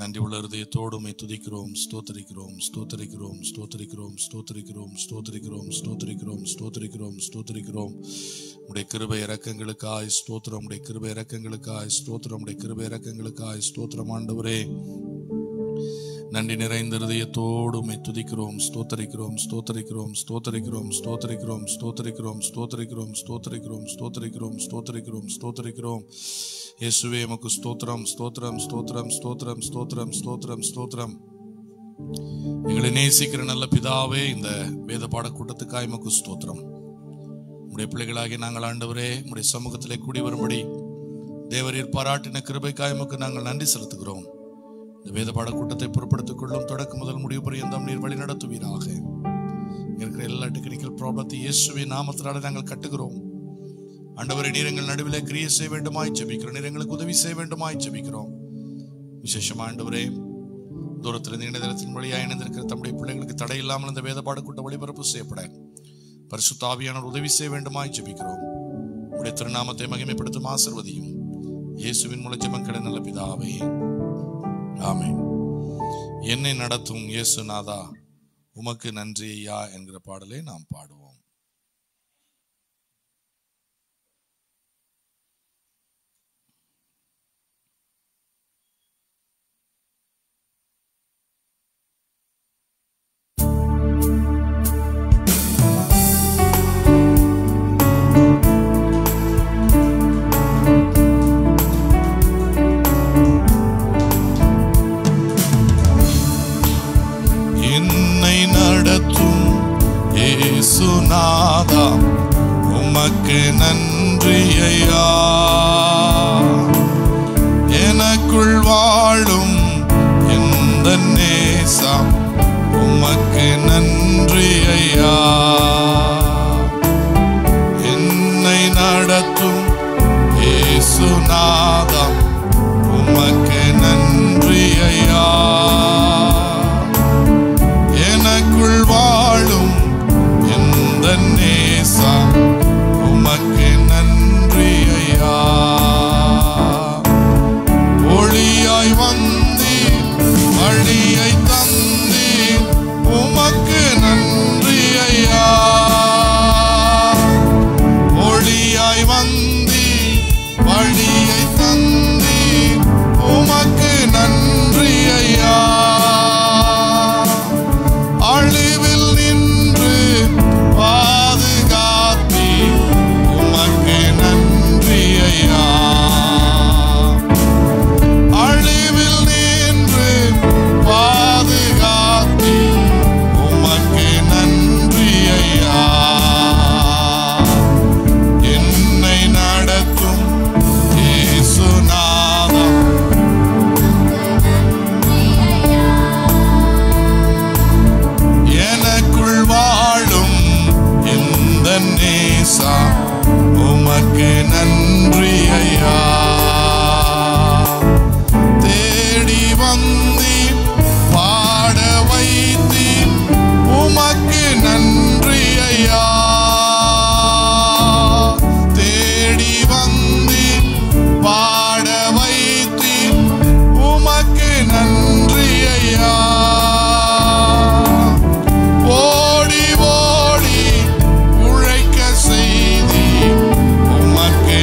நன்றி உள்ள இருதயத்தோடு உம்மை துதிக்கிறோம், ஸ்தோத்திரிக்கிறோம், ஸ்தோத்திரிக்கிறோம், ஸ்தோத்திரிக்கிறோம், ஸ்தோத்திரிக்கிறோம், ஸ்தோத்திரிக்கிறோம், ஸ்தோத்திரிக்கிறோம், ஸ்தோத்திரிக்கிறோம், ஸ்தோத்திரிக்கிறோம். உடைய கிருபை இரக்கங்களுக்காய் ஸ்தோத்திரம், உடைய கிருபை இரக்கங்களுக்காய் ஸ்தோத்திரம், உடைய கிருபை இரக்கங்களுக்காய் ஸ்தோத்திரம். ஆண்டவரே, நன்றி நிறைந்த இருதயத்தோடு உம்மை துதிக்கிறோம், ஸ்தோத்திரிக்கிறோம், ஸ்தோத்திரிக்கிறோம், ஸ்தோத்திரிக்கிறோம், ஸ்தோத்திரிக்கிறோம், ஸ்தோத்திரிக்கிறோம், ஸ்தோத்திரிக்கிறோம், ஸ்தோத்திரிக்கிறோம், ஸ்தோத்திரிக்கிறோம், ஸ்தோத்திரிக்கிறோம், ஸ்தோத்திரிக்கிறோம். இயேசுவே உமக்கு ஸ்தோத்திரம், ஸ்தோத்திரம், ஸ்தோத்திரம், ஸ்தோத்திரம், ஸ்தோத்திரம், ஸ்தோத்திரம், ஸ்தோத்திரம். எங்களை நேசிக்கிற நல்ல பிதாவே, இந்த வேத பாட கூட்டத்துக்காய் உமக்கு ஸ்தோத்திரம். உடைய பிள்ளைகளாகி நாங்கள் ஆண்டவரே உடைய சமூகத்திலே கூடி வரும்படி தேவரீர் பாராட்டின கிருபைக்காய் உமக்கு நாங்கள் நன்றி செலுத்துகிறோம். இந்த வேத பாட கூட்டத்தை பொறுப்படுத்திக் கொள்ளும், தொடக்க முதல் முடிவு பரியந்தம் நீர் வழி நடத்துவீராக. இருக்கிற எல்லா டெக்னிக்கல் ப்ராப்ளத்தை இயேசுவின் நாமத்தினால நாங்கள் கட்டுகிறோம். ஆண்டவரே, நீர் எங்கள் நடுவில் கிரியை செய்ய வேண்டுமாய் ஜெபிக்கிறோம், நீர் எங்களுக்கு உதவி செய்ய வேண்டுமாய் ஜெபிக்கிறோம். விசேஷமா ஆண்டவரே, தூரத்தில் நீண்ட நேரத்தின் வழியாக இணைந்திருக்கிற தம்முடைய பிள்ளைகளுக்கு தடை இல்லாமல் இந்த வேத பாட கூட்ட ஒளிபரப்பு செய்யப்பட பரிசுத்த ஆவியானவர் உதவி செய்ய வேண்டுமாய் ஜெபிக்கிறோம். உடைய திருநாமத்தை மகிமைப்படுத்தும் ஆசீர்வதியும். இயேசுவின் மூலம் ஜெபங்களை நல்ல பிதாவே, ஆமென். என்னை நடத்தும் இயேசுநாதா உமக்கு நன்றி ஐயா என்கிற பாடலை நாம் பாடுவோம். இயேசுநாதா உமக்கு நன்றி ஐயா, எனக்குள் வாழும் இந்த நேசா உமக்கு நன்றி ஐயா, என்னை நடத்தும் இயேசுநாதா உமக்கு நன்றி ஐயா, எனக்குள் வாழும் இந்த நேசா உமக்கு நன்றி ஐயா. ஒளியாய் வந்தீர், வழியை தந்தீர், உமக்கு நன்றி ஐயா. ஒளியாய் வந்தீர், வழியை தந்தீர், உமக்கு நன்றி ஐயா. அழிவில் நின்று பாதுகாத்தி உமக்கு நன்றி ஐயா. அழிவில் நின்று பாதுகாத்தி உமக்கு நன்றி ஐயா. என்னை நடத்தும் இயேசுநாதா எனக்குள் வாழும் இந்த நேசா உமக்கு நன்றி ஐயா. தேடி வந்தீர், பாட வைத்தீர், உமக்கு நன்றி ஐயா. தேடி வந்தீர், பாட வைத்தீர், உமக்கு நன்றி ஐயா. ஓடி ஓடி உழைக்க செய்தி உமக்கு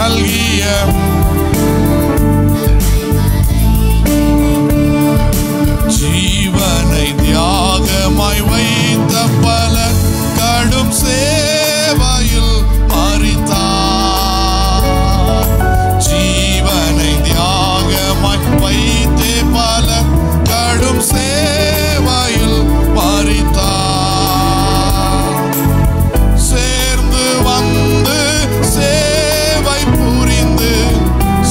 நல்கிய ஜீவனை தியாகமாய் வைத்த பல கடும் சேவையில் மரித்தார். ஜீவனை தியாகமாய் வைத்தே பல கடும் சேவையில் மரித்தார். சேர்ந்து வந்து சேவை புரிந்து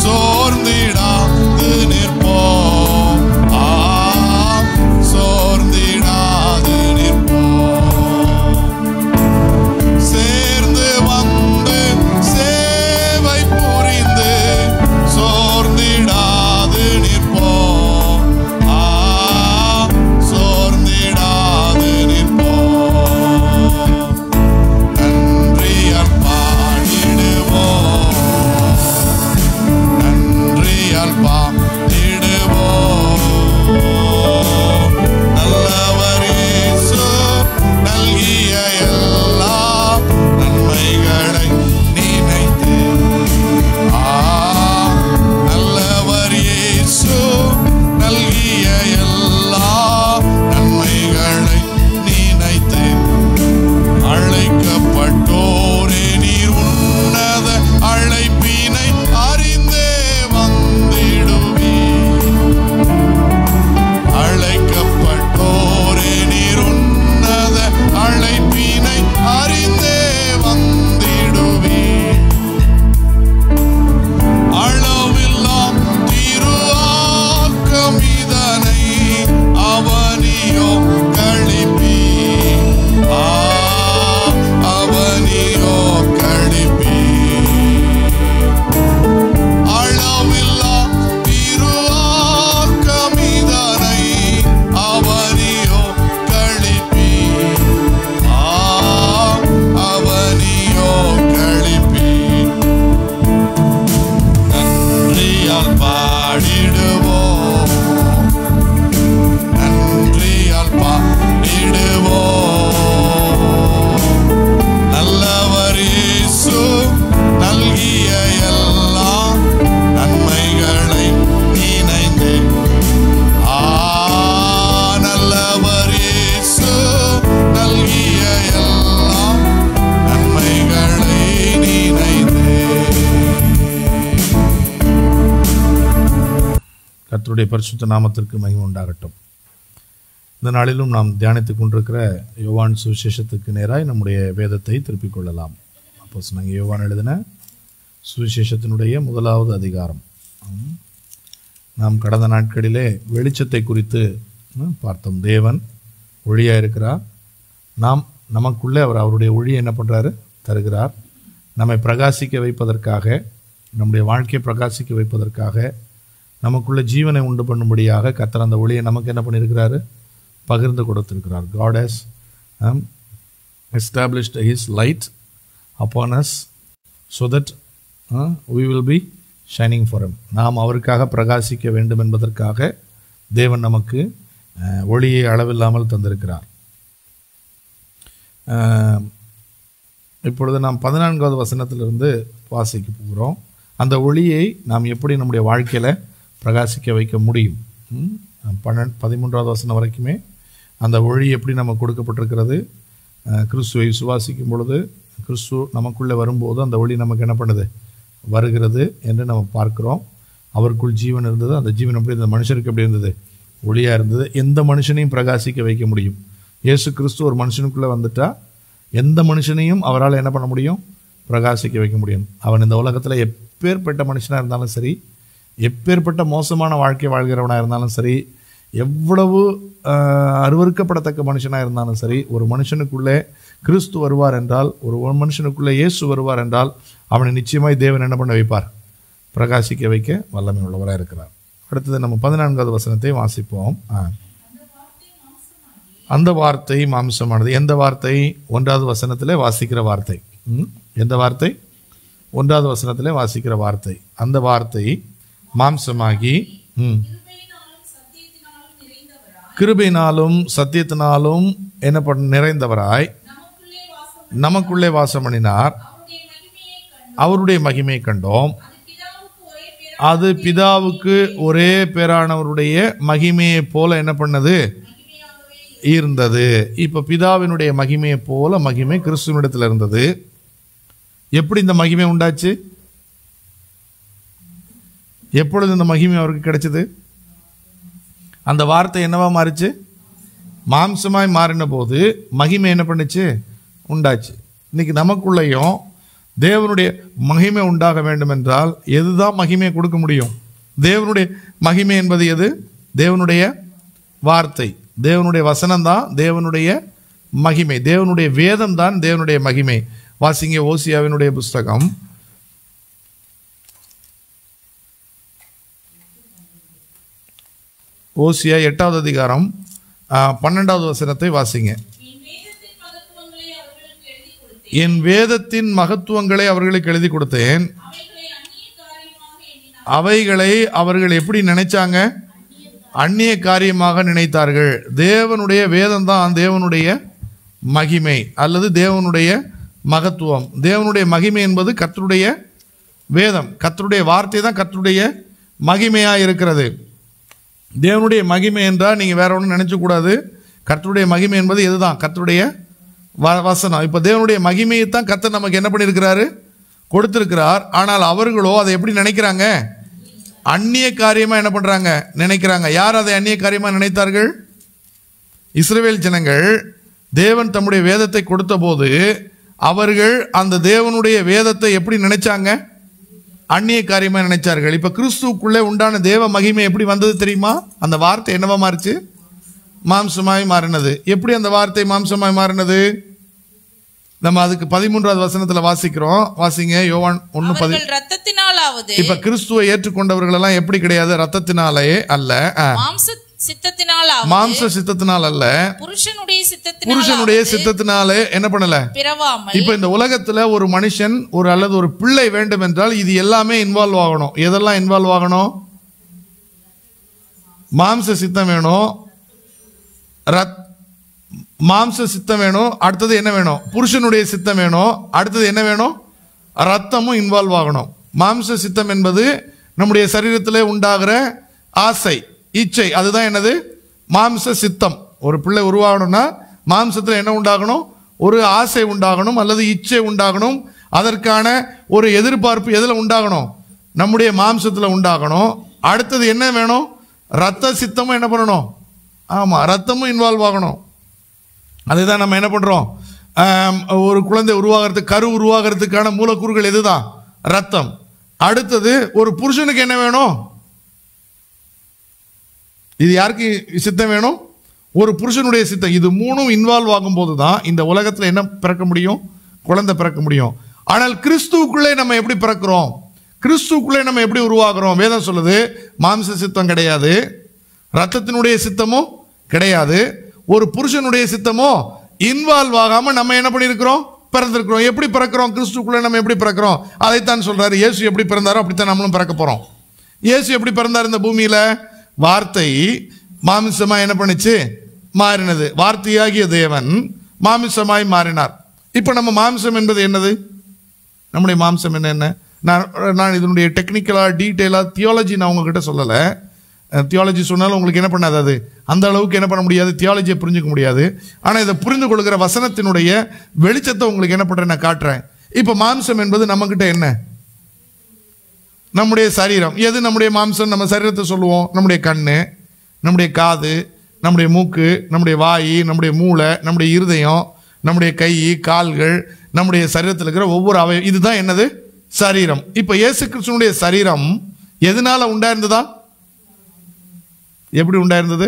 சோர்ந்திடாது நிற்போம். சோர்ந்திடாது நிற்போம். சேர்ந்து வந்து சேவை புரிந்து சோர்ந்திடாது நிற்போம். சோர்ந்திடாது நிற்போம். நன்றியால் பாடிடுவோம். நன்றியால் பாடிடுவோம். நல்லவர் இயேசு நல்கிய எல்லா நன்மைகளை நினைத்து. நல்லவர் இயேசு நல்கிய எல்லா நன்மைகளை நினைத்து. அழைக்கப்பட்டோரே நீர் உன்னத அழைப்பினை அறிந்தே வந்திடுவீர். அழைக்கப்பட்டோரே நீர் உன்னத அழைப்பினை அறிந்தே வந்திடுவீர். அளவில்லா திருவாக்கம் இதனை அவனியோ கழிப்பீர். அவனியோ கழிப்பீர். அளவில்லா திருவாக்கம் இதனை அவனியோ கழிப்பீர். அவனியோ கழிப்பீர். நன்றியால் பாடிடுவோம். நன்றியால் பாடிடுவோம். நல்லவர் இயேசு நல்கிய எல்லா நன்மைகளை நினைந்து. நல்லவர் இயேசு நல்கிய எல்லா நன்மைகளை நினைந்து. கர்த்தருடைய பரிசுத்த நாமத்திற்கு மகிமை உண்டாகட்டும். இந்த நாளிலும் நாம் தியானித்துக் கொண்டிருக்கிற யோவான் சுவிசேஷத்துக்கு நேராய் நம்முடைய வேதத்தை திருப்பிக் கொள்ளலாம். அப்போஸ்தலனாகிய யோவான் எழுதின சுவிசேஷத்தினுடைய 1வது அதிகாரம். நாம் கடந்த நாட்களிலே வெளிச்சத்தை குறித்து பார்த்தோம். தேவன் ஒளியாக இருக்கிறார். நமக்குள்ளே அவருடைய ஒளியை என்ன பண்ணுறாரு? தருகிறார். நம்மை பிரகாசிக்க வைப்பதற்காக, நம்முடைய வாழ்க்கையை பிரகாசிக்க வைப்பதற்காக, நமக்குள்ள ஜீவனை உண்டு பண்ணும்படியாக கர்த்தர் அந்த ஒளியை நமக்கு என்ன பண்ணியிருக்கிறாரு? பகிர்ந்து கொடுத்திருக்கிறார். God has established his light upon us so that we will be shining for him. நாம் அவருக்காக பிரகாசிக்க வேண்டும் என்பதற்காக தேவன் நமக்கு ஒளியை அளவில்லாமல் தந்திருக்கிறார். இப்பொழுது நாம் 14வது வசனத்திலிருந்து வாசிக்க போகிறோம். அந்த ஒளியை நாம் எப்படி நம்முடைய வாழ்க்கையில் பிரகாசிக்க வைக்க முடியும்? 13வது வசனம் வரைக்குமே அந்த ஒளி எப்படி நமக்கு கொடுக்கப்பட்டிருக்கிறது? கிறிஸ்துவை விசுவாசிக்கும் பொழுது, கிறிஸ்து நமக்குள்ளே வரும்போது அந்த ஒளி நமக்கு என்ன பண்ணுது? வருகிறது என்று நம்ம பார்க்கிறோம். அவருக்குள் ஜீவன் இருந்தது. அந்த ஜீவன் எப்படி இருந்தது? மனுஷருக்கு எப்படி இருந்தது? ஒளியாக இருந்தது. எந்த மனுஷனையும் பிரகாசிக்க வைக்க முடியும். இயேசு கிறிஸ்து ஒரு மனுஷனுக்குள்ளே வந்துட்டா எந்த மனுஷனையும் அவரால் என்ன பண்ண முடியும்? பிரகாசிக்க வைக்க முடியும். அவன் இந்த உலகத்தில் எப்பேற்பட்ட மனுஷனாக இருந்தாலும் சரி, எப்பேற்பட்ட மோசமான வாழ்க்கை வாழ்கிறவனாக இருந்தாலும் சரி, எவ்வளவு அருவருக்கப்படத்தக்க மனுஷனாக இருந்தாலும் சரி, ஒரு மனுஷனுக்குள்ளே கிறிஸ்து வருவார் என்றால், ஒரு மனுஷனுக்குள்ளே இயேசு வருவார் என்றால், அவனை நிச்சயமாய் தேவன் என்ன பண்ண வைப்பார்? பிரகாசிக்க வைக்க வல்லமை உள்ளவராக இருக்கிறார். அடுத்தது நம்ம 14வது வசனத்தை வாசிப்போம். அந்த வார்த்தை மாம்சமானது. எந்த வார்த்தை? 1வது வசனத்திலே வாசிக்கிற வார்த்தை. எந்த வார்த்தை? 1வது வசனத்திலே வாசிக்கிற வார்த்தை. அந்த வார்த்தை மாம்சமாகி கிருபையினாலும் சத்தியத்தினாலும் என்ன நிறைந்தவராய் நமக்குள்ளே வாசம் பண்ணினார். அவருடைய மகிமை கண்டோம். அது பிதாவுக்கு ஒரே பேரானவருடைய மகிமையை போல என்ன பண்ணது? இருந்தது. இப்ப பிதாவினுடைய மகிமையை போல மகிமை கிறிஸ்துவனிடத்தில் இருந்தது. எப்படி இந்த மகிமை உண்டாச்சு? எப்பொழுது இந்த மகிமை அவருக்கு கிடைச்சது? அந்த வார்த்தை என்னவா மாறிச்சு? மாம்சமாய் மாறின போது மகிமை என்ன பண்ணுச்சு? உண்டாச்சு. இன்னைக்கு நமக்குள்ளேயும் தேவனுடைய மகிமை உண்டாக வேண்டும் என்றால் எதுதான் மகிமையை கொடுக்க முடியும்? தேவனுடைய மகிமை என்பது எது? தேவனுடைய வார்த்தை, தேவனுடைய வசனம் தான் தேவனுடைய மகிமை. தேவனுடைய வேதம் தான் தேவனுடைய மகிமை. வாசிங்க ஓசியாவினுடைய புஸ்தகம் ஓசியா 8வது அதிகாரம் 12வது வசனத்தை வாசிங்க. என் வேதத்தின் மகத்துவங்களை அவர்களுக்கு எழுதி கொடுத்தேன். அவைகளை அவர்கள் எப்படி நினைச்சாங்க? அந்நிய காரியமாக நினைத்தார்கள். தேவனுடைய வேதம் தான் தேவனுடைய மகிமை அல்லது தேவனுடைய மகத்துவம். தேவனுடைய மகிமை என்பது கர்த்தருடைய வேதம், கர்த்தருடைய வார்த்தை தான் கர்த்தருடைய மகிமையாக இருக்கிறது. தேவனுடைய மகிமை என்றால் நீங்கள் வேற ஒன்றும் நினைச்சக்கூடாது. கர்த்தருடைய மகிமை என்பது எதுதான்? கர்த்தருடைய வசனம். இப்போ தேவனுடைய மகிமையை தான் கர்த்தர் நமக்கு என்ன பண்ணியிருக்கிறாரு? கொடுத்திருக்கிறார். ஆனால் அவர்களோ அதை எப்படி நினைக்கிறாங்க? அந்நிய காரியமாக என்ன பண்ணுறாங்க? நினைக்கிறாங்க. யார் அதை அந்நிய காரியமாக நினைத்தார்கள்? இஸ்ரவேல் ஜனங்கள் தேவன் தம்முடைய வேதத்தை கொடுத்த போது அவர்கள் அந்த தேவனுடைய வேதத்தை எப்படி நினைச்சாங்க? அந்நிய காரியமாக நினைச்சார்கள். இப்போ கிறிஸ்துவுக்குள்ளே உண்டான தேவ மகிமை எப்படி வந்தது தெரியுமா? அந்த வார்த்தை என்னவா மாறிச்சு? மாம்சமாய் மாறினது. எப்படி அந்த வார்த்தை மாம்சமாய் மாறினது? நம்ம அதுக்கு 13வது வசனத்துல வாசிக்கிறோம். வாசிங்க யோவான் 1:10. ரத்தத்தினாலாவது. இப்ப கிறிஸ்துவை ஏற்றுக்கொண்டவர்கள் எல்லாம் எப்படி கிடையாது? ரத்தத்தினாலே அல்ல, மாம்ச சித்தத்தினால் அல்ல, புருஷனுடைய சித்தத்தினாலே என்ன பண்ணல? இப்ப இந்த உலகத்துல ஒரு மனுஷன் அல்லது ஒரு பிள்ளை வேண்டும் என்றால் இது எல்லாமே இன்வால்வ் ஆகணும். எதெல்லாம் இன்வால்வ் ஆகணும்? மாம்ச சித்தம் வேணும், மாம்ச சித்தம் வேணும், அடுத்தது என்ன வேணும்? புருஷனுடைய சித்தம் வேணும், அடுத்தது என்ன வேணும்? ரத்தமும் இன்வால்வ் ஆகணும். மாம்ச சித்தம் என்பது நம்முடைய சரீரத்திலே உண்டாகிற ஆசை, இச்சை, அதுதான் என்னது? மாம்ச சித்தம். ஒரு பிள்ளை உருவாகணும்னா மாம்சத்தில் என்ன உண்டாகணும்? ஒரு ஆசை உண்டாகணும் அல்லது இச்சை உண்டாகணும். அதற்கான ஒரு எதிர்பார்ப்பு எதில் உண்டாகணும்? நம்முடைய மாம்சத்தில் உண்டாகணும். அடுத்தது என்ன வேணும்? ரத்த சித்தமும் என்ன பண்ணணும்? ஆமாம், ரத்தமும் இன்வால்வ் ஆகணும். அதுதான் நம்ம என்ன பண்ணுறோம்? ஒரு குழந்தை உருவாகிறதுக்கு, கரு உருவாகிறதுக்கான மூலக்கூறுகள் எதுதான்? ரத்தம். அடுத்தது ஒரு புருஷனுக்கு என்ன வேணும்? இது யாருக்கு சித்தம் வேணும்? ஒரு புருஷனுடைய சித்தம். இது மூணும் இன்வால்வ் ஆகும் போது தான் இந்த உலகத்தில் என்ன பிறக்க முடியும்? குழந்தை பிறக்க முடியும். ஆனால் கிறிஸ்துவுக்குள்ளே நம்ம எப்படி பிறக்கிறோம்? கிறிஸ்துவுக்குள்ளே நம்ம எப்படி உருவாகிறோம்? வேதம் சொல்லுது மாம்ச சித்தம் கிடையாது, ரத்தத்தினுடைய சித்தமும் கிடையாது, ஒரு புருஷனுடைய சித்தமோ இன்வால்வ் ஆகாம நம்ம என்ன பண்ணியிருக்கிறோம்? பிறந்திருக்கிறோம். எப்படி பிறக்கிறோம்? கிறிஸ்துக்குள்ளே நம்ம எப்படி பிறக்கிறோம்? அதைத்தான் சொல்றாரு. இயேசு எப்படி பிறந்தாரோ அப்படித்தான் நம்மளும் பிறக்க போறோம். இயேசு எப்படி பிறந்தார் இந்த பூமியில? வார்த்தை மாமிசமா என்ன பண்ணுச்சு? மாறினது. வார்த்தையாகிய தேவன் மாமிசமாய் மாறினார். இப்போ நம்ம மாம்சம் என்பது என்னது? நம்முடைய மாம்சம் என்ன? நான் இதனுடைய டெக்னிக்கலாக டீட்டெயிலாக தியாலஜி நான் உங்ககிட்ட சொல்லலை. தியாலஜி சொன்னாலும் உங்களுக்கு என்ன பண்ணாது? அது அந்த அளவுக்கு என்ன பண்ண முடியாது, தியாலஜியை புரிஞ்சுக்க முடியாது. ஆனால் இதை புரிந்து கொள்கிற வசனத்தினுடைய வெளிச்சத்தை உங்களுக்கு என்ன பண்ணுறேன், நான் காட்டுறேன். இப்போ மாம்சம் என்பது நம்மக்கிட்ட என்ன? நம்முடைய சரீரம். எது நம்முடைய மாம்சம்? நம்ம சரீரத்தை சொல்லுவோம். நம்முடைய கண்ணு, நம்முடைய காது, நம்முடைய மூக்கு, நம்முடைய வாய், நம்முடைய மூளை, நம்முடைய இருதயம், நம்முடைய கை, கால்கள், நம்முடைய சரீரத்தில் இருக்கிற ஒவ்வொரு அவயவம், இதுதான் என்னது? சரீரம். இப்போ இயேசு கிறிஸ்துவினுடைய சரீரம் எதனால உண்டாயிருந்ததா? எப்படி உண்டாயிருந்தது?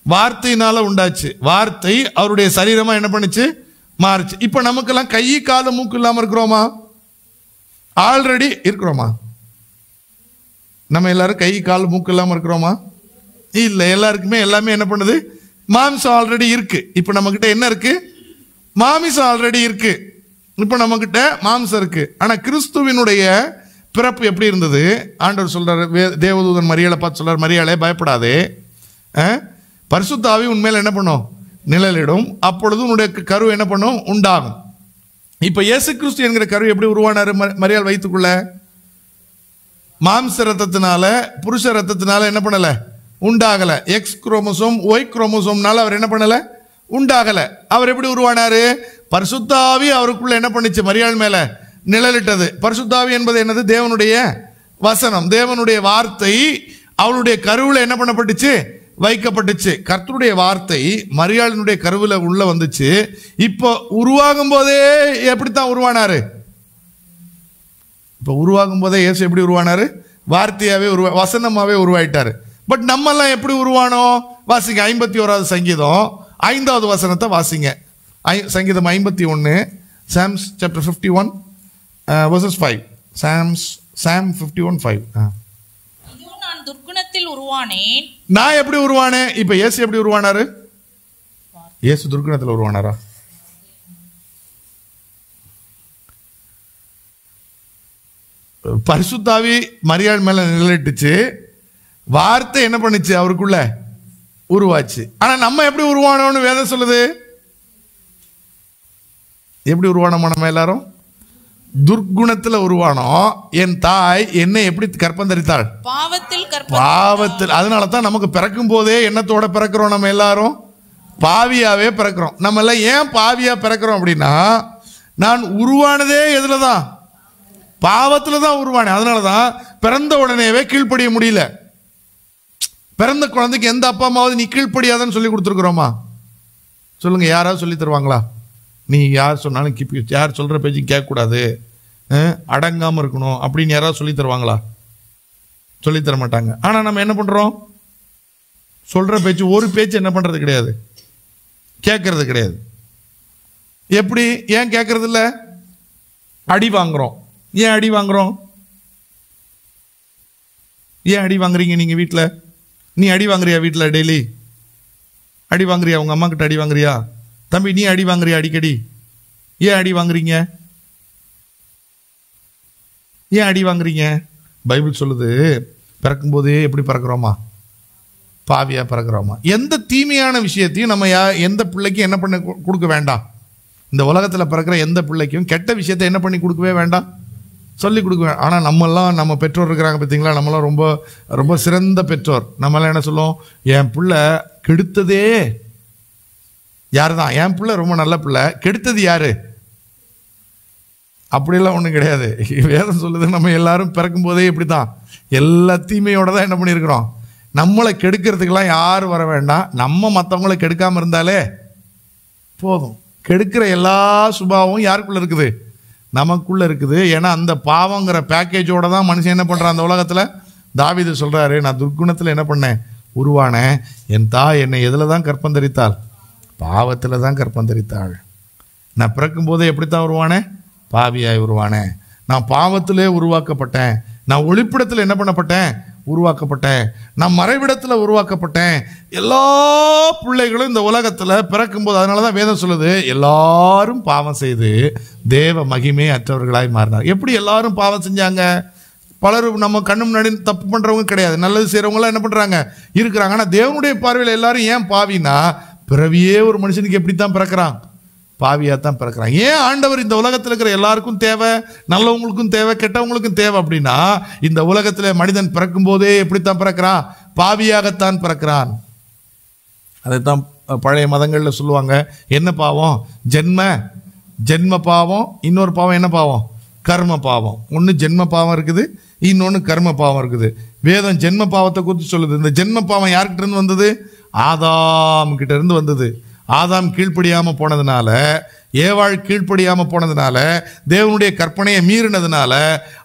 வார்த்தையினால உண்டாச்சு. வார்த்தை அவருடைய சரீரமா என்ன பண்ணுச்சு? மாறுச்சு. இப்போ நமக்கெல்லாம் கை, காது, மூக்கு இல்லாமல் இருக்கிறோமா? ஆல்ரெடி இருக்கிறோமா? நம்ம எல்லாரும் கை, கால், மூக்கு இல்லாமல் இருக்கிறோமா? இல்லை. எல்லாருக்குமே எல்லாமே என்ன பண்ணுது? மாமிசம் ஆல்ரெடி இருக்கு. இப்போ நம்மக்கிட்ட என்ன இருக்கு? மாமிசம் ஆல்ரெடி இருக்கு. இப்போ நம்மக்கிட்ட மாம்சம் இருக்கு. ஆனால் கிறிஸ்துவினுடைய பிறப்பு எப்படி இருந்தது? ஆண்டவர் சொல்றாரு, தேவதூதன் மரியாளை பார்த்து சொல்றாரு, மரியாளே பயப்படாதே, பரிசுத்த ஆவி உண்மையில என்ன பண்ணும்? நிழலிடும். அப்பொழுது உன்னுடைய கரு என்ன பண்ணும்? உண்டாகும். இப்ப இயேசு கிறிஸ்து என்கிற கரு எப்படி உருவானாரு மரியாள் வயிற்றுக்குள்ள? மாம்ச ரத்தத்தினால, புருஷ ரத்தத்தினால என்ன பண்ணல, உண்டாகல. எக்ஸ் குரோமோசோம் ஒய் குரோமோசோம்னால அவர் என்ன பண்ணல, உண்டாகல. அவர் எப்படி உருவானாரு? பரிசுத்த ஆவி அவருக்குள்ள என்ன பண்ணுச்சு, மரியாள் மேல நிழலிட்டது. பரிசுத்த ஆவி என்பது என்னது? தேவனுடைய வசனம், தேவனுடைய வார்த்தை அவளுடைய கருவுல என்ன பண்ணப்பட்டுச்சு, வைக்கப்பட்டுச்சு. கர்த்தருடைய வார்த்தை மரியாளினுடைய கருவுல உள்ள வந்துச்சு. இப்போ உருவாகும் போதே எப்படித்தான் உருவானாரு? இப்போ உருவாகும் போதே இயேசு எப்படி உருவானாரு? வார்த்தையாவே வசனமாவே உருவாயிட்டாரு. பட் நம்ம எல்லாம் எப்படி உருவானோம்? வாசிங்க 51வது சங்கீதம் 5வது வசனத்தை வாசிங்க. சங்கீதம் 51, Psalms chapter 51 verses 5. Psalm 51:5. நான் துர்க்குணத்தில் உருவானேன். நான் எப்படி உருவானேன்? இப்ப இயேசு எப்படி உருவானாரு? இயேசு துர்க்குணத்தில் உருவானாரா? பரிசுத்த ஆவி மரியாள் மேல நிழலிட்டுச்சு. வார்த்தை என்ன பண்ணுச்சு, அவருக்குள்ள உருவாச்சு. ஆனா நம்ம எப்படி உருவானோம்னு வேதம் சொல்லுது. எப்படி உருவானோமா? நம்ம எல்லாரும் துர்க்குணத்துல உருவானோம். என் தாய் என்னை எப்படி கற்பந்தரித்தாள்? பாவத்தில். அதனால தான் நமக்கு பிறக்கும் போதே எண்ணத்தோட பிறக்கிறோம். நம்ம எல்லாரும் பாவியாவே பிறக்கிறோம். நம்ம எல்லாம் ஏன் பாவியா பிறக்கிறோம் அப்படின்னா, நான் உருவானதே எதுல தான்? பாவத்துல தான் உருவானேன். அதனால தான் பிறந்த உடனேவே கீழ்ப்படிய முடியல. பிறந்த குழந்தைக்கு எந்த அப்பா அம்மாவது நீ கீழ்ப்படியாதன்னு சொல்லி கொடுத்துருக்குறோமா? சொல்லுங்க, யாராவது சொல்லி தருவாங்களா? நீ யார் சொன்னாலும் யார் சொல்ற பேச்சும் கேட்கக்கூடாது, அடங்காம இருக்கணும் அப்படின்னு யாராவது சொல்லி தருவாங்களா? சொல்லி தர மாட்டாங்க. ஆனா நம்ம என்ன பண்றோம்? சொல்ற பேச்சு ஒரு பேச்சு என்ன பண்றது கிடையாது, கேட்கறது கிடையாது. எப்படி? ஏன் கேட்கறது இல்ல? அடி வாங்குறோம். ஏன் அடி வாங்குறோம்? ஏன் அடி வாங்குறீங்க நீங்க வீட்டுல? நீ அடி வாங்குறியா வீட்டுல? டெய்லி அடி வாங்குறியா? உங்க அம்மா கிட்ட அடி வாங்குறியா? தம்பி நீ அடி வாங்குறியா அடிக்கடி? ஏன் அடி வாங்குறீங்க? ஏன் அடி வாங்குறீங்க? பைபிள் சொல்லுது, பிறக்கும் போதே எப்படி பிறக்கிறோமா? பாவியா பிறக்கிறோமா? எந்த தீமையான விஷயத்தையும் நம்ம எந்த பிள்ளைக்கும் என்ன பண்ண கொடுக்க வேண்டாம். இந்த உலகத்தில் பிறக்கிற எந்த பிள்ளைக்கும் கெட்ட விஷயத்தை என்ன பண்ணி கொடுக்கவே வேண்டாம், சொல்லி கொடுக்க. ஆனால் நம்மெல்லாம், நம்ம பெற்றோர் இருக்கிறாங்க பார்த்தீங்களா, நம்மளாம் ரொம்ப ரொம்ப சிறந்த பெற்றோர். நம்மளாம் என்ன சொல்லுவோம்? என் பிள்ளை கெடுத்ததே யாரு தான்? என் பிள்ளை ரொம்ப நல்ல பிள்ளை, கெடுத்தது யாரு? அப்படிலாம் ஒன்றும் கிடையாது. வேதம் சொல்லுது, நம்ம எல்லாரும் பிறக்கும் போதே இப்படித்தான் எல்லா தீமையோட தான் என்ன பண்ணியிருக்கிறோம். நம்மளை கெடுக்கிறதுக்கெல்லாம் யாரும் வர வேண்டாம். நம்ம மற்றவங்களை கெடுக்காம இருந்தாலே போதும். கெடுக்கிற எல்லா சுபாவமும் யாருக்குள்ள இருக்குது? நமக்குள்ள இருக்குது. ஏன்னா அந்த பாவங்கிற பேக்கேஜோட தான் மனுஷன் என்ன பண்றான் அந்த உலகத்துல. தாவீது சொல்றாரு, நான் துர்க்குணத்துல என்ன பண்ணேன், உருவானேன். என் தாய் என்னை எதுல தான் கற்பந்தரித்தாள்? பாவத்துல தான் கற்பந்தரித்தாள். நான் பிறக்கும் போதே எப்படித்தான் உருவானேன்? பாவியாய் உருவானேன். நான் பாவத்திலே உருவாக்கப்பட்டேன். நான் ஒளிப்பிடத்தில் என்ன பண்ணப்பட்டேன்? உருவாக்கப்பட்டேன். நான் மறைவிடத்துல உருவாக்கப்பட்டேன். எல்லா பிள்ளைகளும் இந்த உலகத்துல பிறக்கும் போது, அதனாலதான் வேதம் சொல்லுது, எல்லாரும் பாவம் செய்து தேவ மகிமை அற்றவர்களாய் மாறினார். எப்படி எல்லாரும் பாவம் செஞ்சாங்க? பலரும் நம்ம கண்ணு முன்னாடி தப்பு பண்றவங்க கிடையாது, நல்லது செய்யறவங்க என்ன பண்றாங்க இருக்கிறாங்க. ஆனா தேவனுடைய பார்வையில் எல்லாரும் ஏன் பாவினா, பிறவியே ஒரு மனுஷனுக்கு எப்படித்தான் பிறக்கிறான்? பாவியா தான் பிறக்கிறான். ஏன் ஆண்டவர் இந்த உலகத்தில் இருக்கிற எல்லாருக்கும் தேவை, நல்லவங்களுக்கும் தேவை, கெட்டவங்களுக்கும் தேவை அப்படின்னா, இந்த உலகத்தில் மனிதன் பிறக்கும் போதே எப்படித்தான் பிறக்கிறான்? பாவியாகத்தான் பிறக்கிறான். அதைத்தான் பழைய மதங்கள்ல சொல்லுவாங்க. என்ன பாவம்? ஜென்ம பாவம். இன்னொரு பாவம் என்ன பாவம்? கர்ம பாவம். ஒன்று ஜென்ம பாவம் இருக்குது, இன்னொன்று கர்ம பாவம் இருக்குது. வேதம் ஜென்ம பாவத்தை குறித்து சொல்லுது. இந்த ஜென்ம பாவம் யார்கிட்ட இருந்து வந்தது? ஆதாம் கிட்ட இருந்து வந்தது. ஆதாம் கீழ்ப்படியாம போனதுனால, ஏவாள் கீழ்ப்படியாம போனதுனால, தேவனுடைய கற்பனையை மீறினதுனால,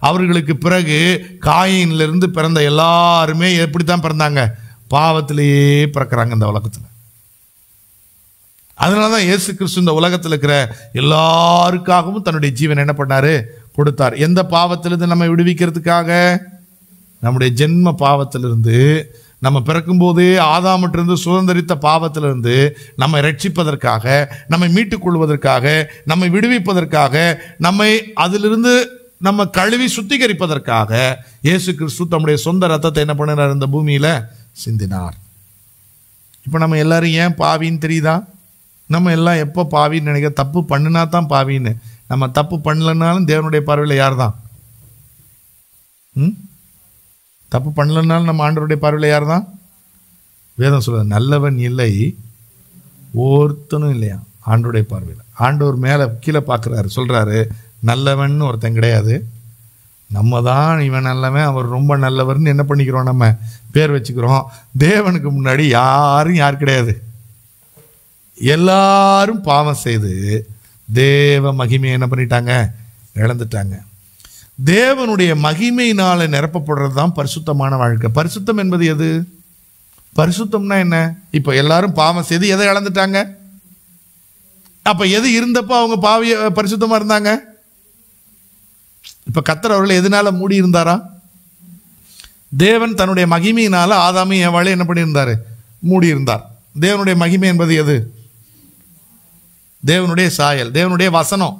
அவர்களுக்கு பிறகு காயினிலிருந்து பிறந்த எல்லாருமே எப்படித்தான் பிறந்தாங்க? பாவத்திலேயே பிறக்கிறாங்க இந்த உலகத்துல. அதனாலதான் இயேசு கிறிஸ்து இந்த உலகத்தில் இருக்கிற எல்லாருக்காகவும் தன்னுடைய ஜீவன் என்ன பண்ணாரு? கொடுத்தார். எந்த பாவத்திலிருந்து நம்ம விடுவிக்கிறதுக்காக? நம்முடைய ஜென்ம பாவத்திலிருந்து, நம்ம பிறக்கும் போதே ஆதாமிட்டிருந்து சுதந்திரித்த பாவத்திலிருந்து நம்மை ரட்சிப்பதற்காக, நம்மை மீட்டுக் கொள்வதற்காக, நம்மை விடுவிப்பதற்காக, நம்மை அதிலிருந்து நம்ம கழுவி சுத்திகரிப்பதற்காக இயேசு கிறிஸ்து தம்முடைய சொந்த ரத்தத்தை என்ன பண்ணினார்? இந்த பூமியில சிந்தினார். இப்ப நம்ம எல்லாரும் ஏன் பாவின்னு தெரியுதா? நம்ம எல்லாம் எப்போ பாவின்னு நினைக்கிற? தப்பு பண்ணினா தான் பாவின்னு. நம்ம தப்பு பண்ணலனாலும் தேவனுடைய பார்வையில் யார் தான்? தப்பு பண்ணலனாலும் நம்ம ஆண்டவருடைய பார்வையில் யார் தான்? வேதம் சொல்ற நல்லவன் இல்லை ஒருத்தனும் இல்லையா ஆண்டவருடைய பார்வையில். ஆண்டவர் மேலே கீழே பார்க்குறாரு, சொல்கிறாரு நல்லவன் ஒருத்தன் கிடையாது. நம்ம தான் இவன் நல்லவன், அவர் ரொம்ப நல்லவர்னு என்ன பண்ணிக்கிறோம், நம்ம பேர் வச்சுக்கிறோம். தேவனுக்கு முன்னாடி யாரும் யார் கிடையாது. எல்லாரும் பாவம் செய்து தேவ மகிமையை என்ன பண்ணிட்டாங்க, இழந்துட்டாங்க. தேவனுடைய மகிமையினால நிரப்பப்படுறது தான் பரிசுத்தமான வாழ்க்கை. பரிசுத்தம் என்பது எது? பரிசுத்தம்னா என்ன? இப்போ எல்லாரும் பாவம் செய்து எதை இழந்துட்டாங்க? அப்ப எது இருந்தப்போ அவங்க பரிசுத்தமா இருந்தாங்க? இப்ப கர்த்தர் அவர்களை எதனால மூடி இருந்தாரா? தேவன் தன்னுடைய மகிமையினால ஆதாமையும் ஏவாளையும் என்ன பண்ணியிருந்தாரு, மூடி இருந்தார். தேவனுடைய மகிமை என்பது எது? தேவனுடைய சாயல், தேவனுடைய வசனம்.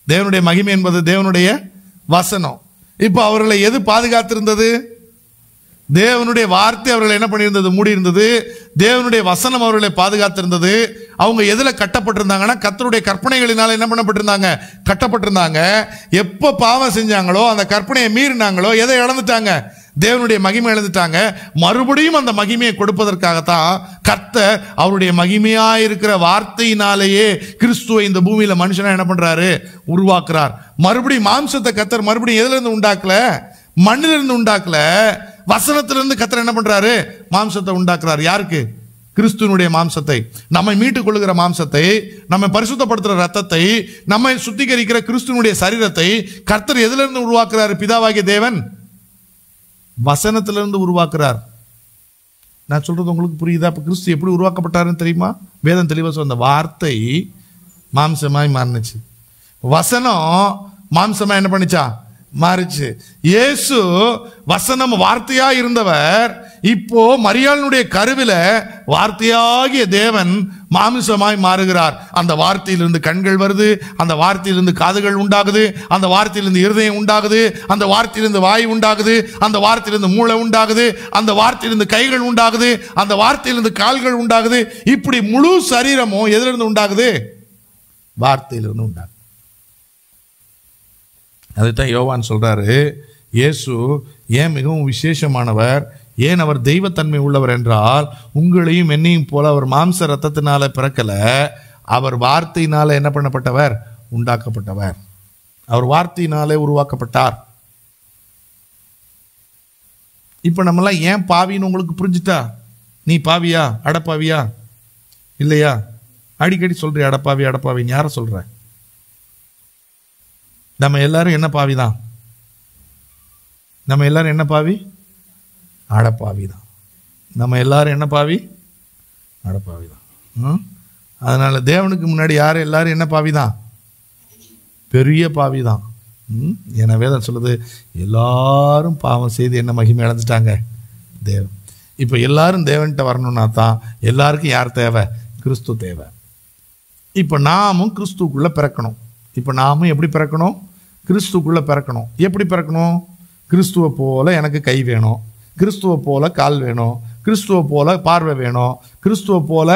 தேவனுடைய மகிமை என்பது தேவனுடைய வசனம். இப்போ அவர்களை எது பாதுகாத்திருந்தது? தேவனுடைய வார்த்தை அவர்களை என்ன பண்ணியிருந்தது, மூடி இருந்தது. தேவனுடைய வசனம் அவர்களை பாதுகாத்திருந்தது. அவங்க எதுல கட்டப்பட்டிருந்தாங்கன்னா கர்த்தருடைய கற்பனைகளினால என்ன பண்ணப்பட்டிருந்தாங்க, கட்டப்பட்டிருந்தாங்க. எப்போ பாவம் செஞ்சாங்களோ, அந்த கற்பனையை மீறினாங்களோ, எதை இழந்துட்டாங்க, தேவனுடைய மகிமை இழந்துட்டாங்க. மறுபடியும் அந்த மகிமையை கொடுப்பதற்காகத்தான் கர்த்தர் அவருடைய மகிமையாயிருக்கிற வார்த்தையினாலேயே கிறிஸ்துவை இந்த பூமியில மனுஷனா என்ன பண்றாரு, உருவாக்குறார். மறுபடியும் மாம்சத்தை கர்த்தர் மறுபடியும் எதுல இருந்து உண்டாக்கல, மண்ணில இருந்து உண்டாக்கல, வசனத்திலிருந்து கர்த்தர் என்ன பண்றாரு, மாம்சத்தை உண்டாக்குறார். யாருக்கு? கிறிஸ்துவனுடைய மாம்சத்தை, நம்மை மீட்டுக் கொள்ளுகிற மாம்சத்தை, நம்மை பரிசுத்தப்படுத்துற ரத்தத்தை, நம்மை சுத்திகரிக்கிற கிறிஸ்துவனுடைய சரீரத்தை கர்த்தர் எதுல இருந்து உருவாக்குறாரு? பிதாவாகிய தேவன் வசனத்திலிருந்து உருவாக்குறார். நான் சொல்றது உங்களுக்கு புரியுதா? அப்ப கிறிஸ்து எப்படி உருவாக்கப்பட்டாருன்னு தெரியுமா? வேதம் தெளிவா சொன்ன வார்த்தை மாம்சமாய் மாறினுச்சு. வசனம் மாம்சமா என்ன பண்ணிச்சா, மாறிச்சு. இயேசு வசனம் வார்த்தையா இருந்தவர் இப்போ மரியாளுடைய கருவில வார்த்தையாகிய தேவன் மாமிசமாய் மாறுகிறார். அந்த வார்த்தையிலிருந்து கண்கள் வருது, அந்த வார்த்தையிலிருந்து காதுகள் உண்டாகுது, அந்த வார்த்தையிலிருந்து இருதயம் உண்டாகுது, அந்த வார்த்தையிலிருந்து வாய் உண்டாகுது, அந்த வார்த்தையிலிருந்து மூளை உண்டாகுது, அந்த வார்த்தையிலிருந்து கைகள் உண்டாகுது, அந்த வார்த்தையிலிருந்து கால்கள் உண்டாகுது. இப்படி முழு சரீரமும் எதிலிருந்து உண்டாகுது? வார்த்தையிலிருந்து உண்டாகுது. அதுதான் யோவான் சொல்றாரு, இயேசு ஏன் மிகவும் விசேஷமானவர், ஏன் அவர் தெய்வத்தன்மை உள்ளவர் என்றால், உங்களையும் என்னையும் போல அவர் மாம்ச ரத்தத்தினால பிறக்கல, அவர் வார்த்தையினால என்ன பண்ணப்பட்டவர், உண்டாக்கப்பட்டவர். அவர் வார்த்தையினாலே உருவாக்கப்பட்டார். இப்ப நம்மளாம் ஏன் பாவின்னு உங்களுக்கு புரிஞ்சுட்டா? நீ பாவியா, அடப்பாவியா? இல்லையா? அடிக்கடி சொல்றேன் அடப்பாவி அடப்பாவின்னு. யார சொல்ற? நம்ம எல்லாரும் என்ன பாவி தான்? நம்ம எல்லாரும் என்ன பாவி? அடப்பாவி தான். நம்ம எல்லாரும் என்ன பாவி? அடப்பாவி தான். அதனால தேவனுக்கு முன்னாடி யாரும் எல்லாரும் என்ன பாவி தான்? பெரிய பாவி தான். என வேதம் சொல்லுது, எல்லாரும் பாவம் செய்து என்ன மகிமை இழந்துட்டாங்க, தேவன். இப்போ எல்லாரும் தேவன்கிட்ட வரணும்னா தான் எல்லாருக்கும் யார் தேவை? கிறிஸ்து தேவை. இப்போ நாமும் கிறிஸ்துக்குள்ள பிறக்கணும். இப்போ நாமும் எப்படி பிறக்கணும்? கிறிஸ்துக்குள்ள பிறக்கணும். எப்படி பிறக்கணும்? கிறிஸ்துவை போல எனக்கு கை வேணும், கிறிஸ்துவை போல கால் வேணும், கிறிஸ்துவை போல பார்வை வேணும், கிறிஸ்துவை போல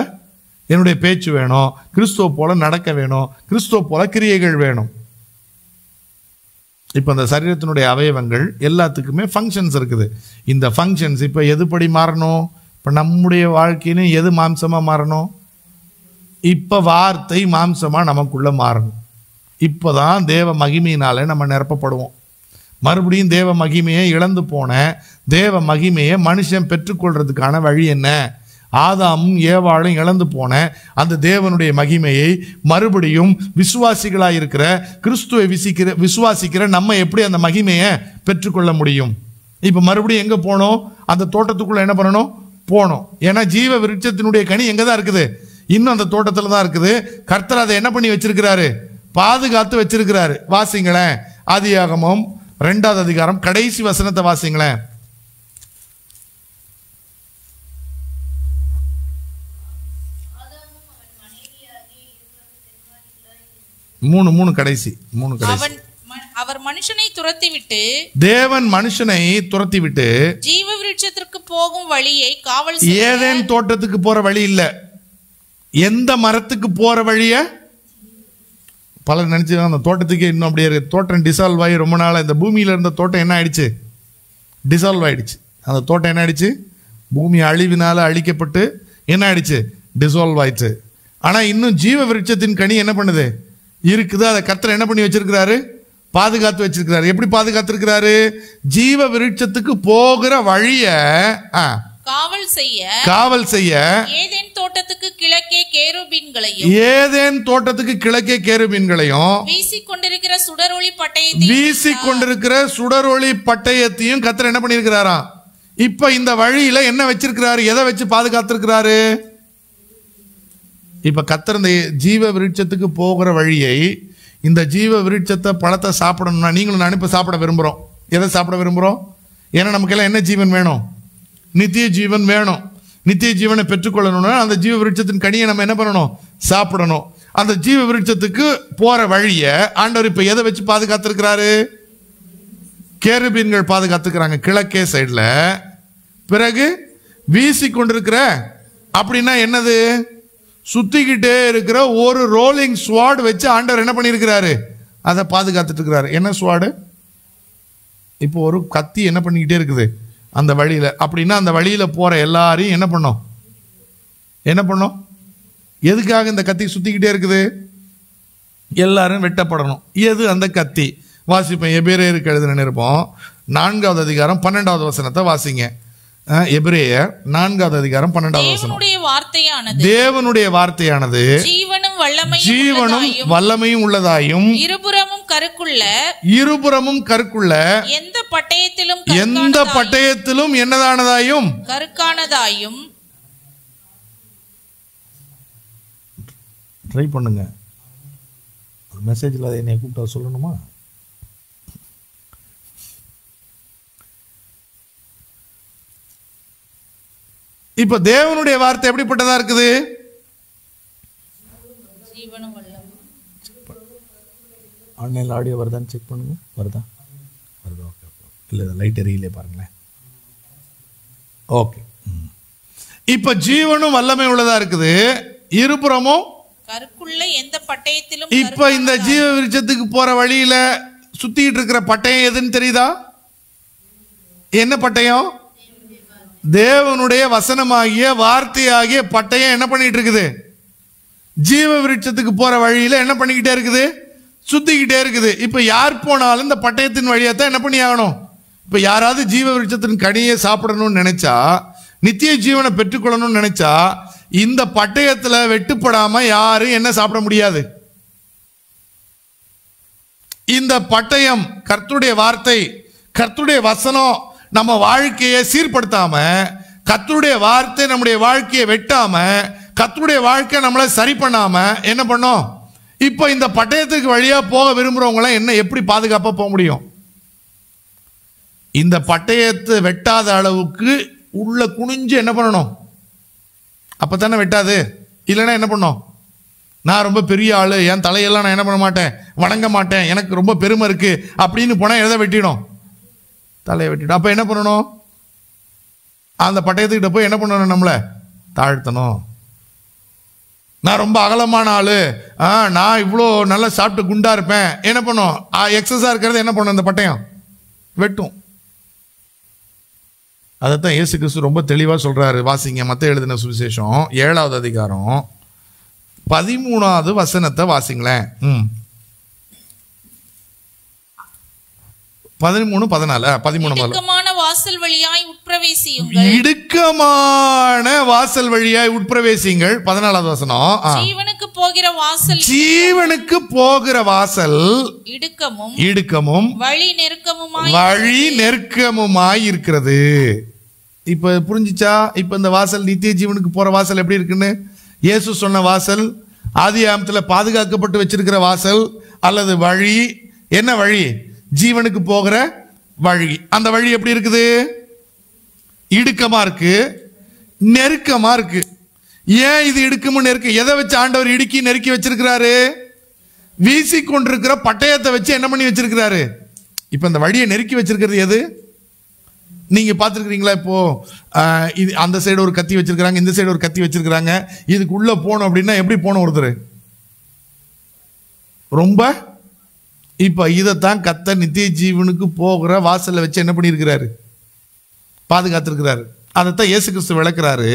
என்னுடைய பேச்சு வேணும், கிறிஸ்துவை போல நடக்க வேணும், கிறிஸ்துவை போல கிரியைகள் வேணும். இப்போ அந்த சரீரத்தினுடைய அவயவங்கள் எல்லாத்துக்குமே ஃபங்க்ஷன்ஸ் இருக்குது. இந்த ஃபங்க்ஷன்ஸ் இப்போ எதுபடி மாறணும்? இப்போ நம்முடைய வாழ்க்கையிலும் எது மாம்சமாக மாறணும்? இப்போ வார்த்தை மாம்சமாக நமக்குள்ள மாறணும். இப்போதான் தேவ மகிமையினாலே நம்ம நிரப்பப்படுவோம். மறுபடியும் தேவ மகிமையை இழந்து போன தேவ மகிமையை மனுஷன் பெற்றுக்கொள்றதுக்கான வழி என்ன? ஆதாமும் ஏவாளும் இழந்து போன அந்த தேவனுடைய மகிமையை மறுபடியும் விசுவாசிகளாக இருக்கிற கிறிஸ்துவை விசுவாசிக்கிற நம்ம எப்படி அந்த மகிமையை பெற்றுக்கொள்ள முடியும்? இப்போ மறுபடியும் எங்கே போகணும்? அந்த தோட்டத்துக்குள்ள என்ன பண்ணணும்? போகணும். ஏன்னா ஜீவ விருட்சத்தினுடைய கனி எங்கே தான் இருக்குது? இன்னும் அந்த தோட்டத்தில் தான் இருக்குது. கர்த்தர் அதை என்ன பண்ணி வச்சிருக்கிறாரு? பாதுகாத்து வச்சிருக்கிறாரு. வாசிங்களேன், ஆதியாகமம் 2வது அதிகாரம் கடைசி வசனத்தை வாசிங்களேன். மூணு கடைசி. அவர் மனுஷனை துரத்திவிட்டு, தேவன் மனுஷனை துரத்திவிட்டு ஜீவ விருட்சத்திற்கு போகும் வழியை காவல் செய்ய. ஏதேன் தோட்டத்துக்கு போற வழி இல்ல, எந்த மரத்துக்கு போற வழிய பலர் நினச்சி அந்த தோட்டத்துக்கே இன்னும் அப்படியே இருக்குது. தோட்டம் டிசால்வ் ஆகி ரொம்ப நாளாக இந்த பூமியில் இருந்த தோட்டம் என்ன ஆயிடுச்சு? டிசால்வ் ஆகிடுச்சு. அந்த தோட்டம் என்ன ஆயிடுச்சு? பூமி அழிவினால் அழிக்கப்பட்டு என்ன ஆயிடுச்சு? டிசால்வ் ஆயிடுச்சு. ஆனால் இன்னும் ஜீவ விருட்சத்தின் கனி என்ன பண்ணுது? இருக்குது. அதை கர்த்தர் என்ன பண்ணி வச்சிருக்கிறாரு? பாதுகாத்து வச்சிருக்கிறாரு. எப்படி பாதுகாத்திருக்கிறாரு? ஜீவ விருட்சத்துக்கு போகிற வழிய காவல் செய்ய ஏதேன் தோட்டத்துக்கு கிழக்கே கேருபீன்களையும் வீசிக்கொண்டிருக்கிற சுடரொளி பட்டயத்தையும் கர்த்தர் என்ன பண்ணியிருக்கிறாராம்? இப்ப இந்த வழியில என்ன வச்சிருக்கிறாரு? எதை வச்சு பாதுகாத்திருக்கிறாரு? இப்ப கர்த்தர் இந்த ஜீவ விருட்சத்துக்கு போகிற வழியை, இந்த ஜீவ விருட்சத்தை பழத்தை சாப்பிடணும்னா நீங்களும் நான் இப்ப சாப்பிட விரும்புறோம். எதை சாப்பிட விரும்புறோம்? ஏன்னா நமக்கெல்லாம் என்ன ஜீவன் வேணும்? நித்திய ஜீவன் வேணும். நித்திய ஜீவனை பெற்றுக்கொள்ளணும்னா அந்த ஜீவ விருட்சத்தின் கனியை நம்ம என்ன பண்ணணும்? சாப்பிடணும். அந்த ஜீவ விருட்சத்துக்கு போற வழிய ஆண்டவர் இப்ப எதை வச்சு பாதுகாத்திருக்கிறாரு? கேருபீன்கள் பாதுகாத்துக்கிறாங்க கிழக்கே சைட்ல. பிறகு வீசி கொண்டிருக்கிற அப்படின்னா என்னது? சுத்திக்கிட்டே இருக்கிற ஒரு ரோலிங் ஸ்வாட் வச்சு ஆண்டவர் என்ன பண்ணியிருக்கிறாரு? அதை பாதுகாத்துட்டு இருக்கிறாரு. என்ன ஸ்வாடு? இப்போ ஒரு கத்தி என்ன பண்ணிக்கிட்டே இருக்குது அந்த வழியில. அப்படின்னா அந்த வழியில போற எல்லாரையும் என்ன பண்ணும்? எதுக்காக இந்த கத்தி சுத்திக்கிட்டே இருக்குது? எல்லாரும் வெட்டப்படணும். எது அந்த கத்தி? வாசிப்பேன். எபிரேயருக்கு எழுதின நிருபம் 4வது அதிகாரம் 12வது வசனத்தை வாசிங்க. எபிரேயர் 4வது அதிகாரம் 12வது வசனம். தேவனுடைய வார்த்தையானது ஜீவனும் வல்லமையும் உள்ளதாயும் இருபுறமும் கருக்குள்ள எந்த பட்டயத்திலும் என்னதானதாயும் கருக்கானதாயும். ட்ரை பண்ணுங்க. மெசேஜில் அதை என்னை கூப்பிட்டா சொல்லணுமா? இப்ப தேவனுடைய வார்த்தை எப்படிப்பட்டதா இருக்குது? ஆன்லைன்ல ஆடியோ வருதான்னு செக் பண்ணுங்க. வருதா? ஓகே. இல்லை லைட் எரியலே பாருங்களேன். ஓகே. இப்ப ஜீவனும் வல்லமை உள்ளதா இருக்குது, இருபுறமும் கருக்குள்ள எந்த பட்டயத்திலும். இப்ப இந்த ஜீவ விருட்சத்துக்கு போற வழியில சுத்திட்டு இருக்கிற பட்டயம் எதுன்னு தெரியுதா? என்ன பட்டயம்? தேவனுடைய வசனமாகிய வார்த்தையாகிய பட்டயம் என்ன பண்ணிட்டு இருக்குது? ஜீவ விருட்சத்துக்கு போற வழியில என்ன பண்ணிக்கிட்டே இருக்குது? சுத்திக்கிட்டே இருக்குது. இப்ப யார் போனாலும் இந்த பட்டயத்தின் வழியாத்தான் என்ன பண்ணி ஆகணும்? இப்ப யாராவது ஜீவ விருட்சத்தின் கனியை சாப்பிடணும்னு நினைச்சா, நித்திய ஜீவனை பெற்றுக்கொள்ளணும்னு நினைச்சா, இந்த பட்டயத்துல வெட்டுப்படாம யாரும் என்ன சாப்பிட முடியாது. இந்த பட்டயம் கர்த்தருடைய வார்த்தை, கர்த்தருடைய வசனம் நம்ம வாழ்க்கையை சீர்படுத்தாம, கர்த்தருடைய வார்த்தை நம்முடைய வாழ்க்கையை வெட்டாம, கர்த்தருடைய வாழ்க்கை நம்மளை சரி பண்ணாம என்ன பண்ணோம்? இப்ப இந்த பட்டயத்துக்கு வழியா போக விரும்புறவங்க என்ன எப்படி பாதுகாப்பா போக முடியும்? இந்த பட்டயத்தை வெட்டாத அளவுக்கு உள்ள குனிஞ்சு என்ன பண்ணணும்? அப்பதானே வெட்டாது. இல்லைன்னா என்ன பண்ணும்? நான் ரொம்ப பெரிய ஆளு, என் தலையெல்லாம் நான் என்ன பண்ண மாட்டேன், வணங்க மாட்டேன், எனக்கு ரொம்ப பெருமை இருக்கு அப்படின்னு போனா எதை வெட்டிடும்? தலையை வெட்டிடும். அப்ப என்ன பண்ணணும்? அந்த பட்டயத்துக்கிட்ட போய் என்ன பண்ணணும்? நம்மளை தாழ்த்தணும். நான் ரொம்ப அகலமான ஆளு, நான் இவ்வளோ நல்லா சாப்பிட்டு குண்டா இருப்பேன், என்ன பண்ணும்? எக்ஸஸா இருக்கிறது என்ன பண்ணும்? அந்த பட்டயம் வெட்டும். அதைத்தான் இயேசு கிறிஸ்து ரொம்ப தெளிவா சொல்றாரு. வாசிங்க, மத்தேயு எழுதின சுவிசேஷம் 7வது அதிகாரம் 13வது வசனத்தை வாசிங்களேன். 13 இடுக்கமான வாசல் வழியாய் உட்பிரவேசியுங்கள். இடுக்கமான வாசல் வழியாய் உட்பிரவேசியுங்கள். 14வது வசனம். ஜீவனுக்கு போகிற வாசல், ஜீவனுக்கு போகிற வாசல் இடுக்கமும் வழி நெருக்கமுமாய் இருக்கிறது. இப்ப புரிஞ்சுச்சா? இப்ப இந்த வாசல், நித்திய ஜீவனுக்கு போற வாசல் எப்படி இருக்குன்னு இயேசு சொன்ன வாசல், ஆதியாகமத்துல பாதுகாக்கப்பட்டு வச்சிருக்கிற வாசல் அல்லது வழி. என்ன வழி? ஜீவனுக்கு போகிற வழி. அந்த வழி எப்படி இருக்குது? இடுக்கமா இருக்கு, நெருக்கமா இருக்கு. ஏன் இது இடுக்கமும் நெருக்கம்? எதை வச்சு ஆண்டவர் இடுக்கி நெருக்கி வச்சிருக்கிறாரு? வீசி கொண்டிருக்கிற பட்டயத்தை வச்சு என்ன பண்ணி வச்சிருக்கிறாரு? இப்ப இந்த வழியை நெருக்கி வச்சிருக்கிறது எது? நீங்க பார்த்துருக்கீங்களா? இப்போ இது அந்த சைடு ஒரு கத்தி வச்சிருக்காங்க, இந்த சைடு ஒரு கத்தி வச்சிருக்காங்க. இதுக்கு உள்ள போகணும் அப்படின்னா எப்படி போகணும்? ஒருத்தர் ரொம்ப. இப்ப இதைத்தான் கர்த்தர் நித்திய ஜீவனுக்கு போகிற வாசல்ல வச்சு என்ன பண்ணியிருக்கிறாரு? பாதுகாத்திருக்கிறாரு. அதைத்தான் இயேசு கிறிஸ்து விளக்குறாரு.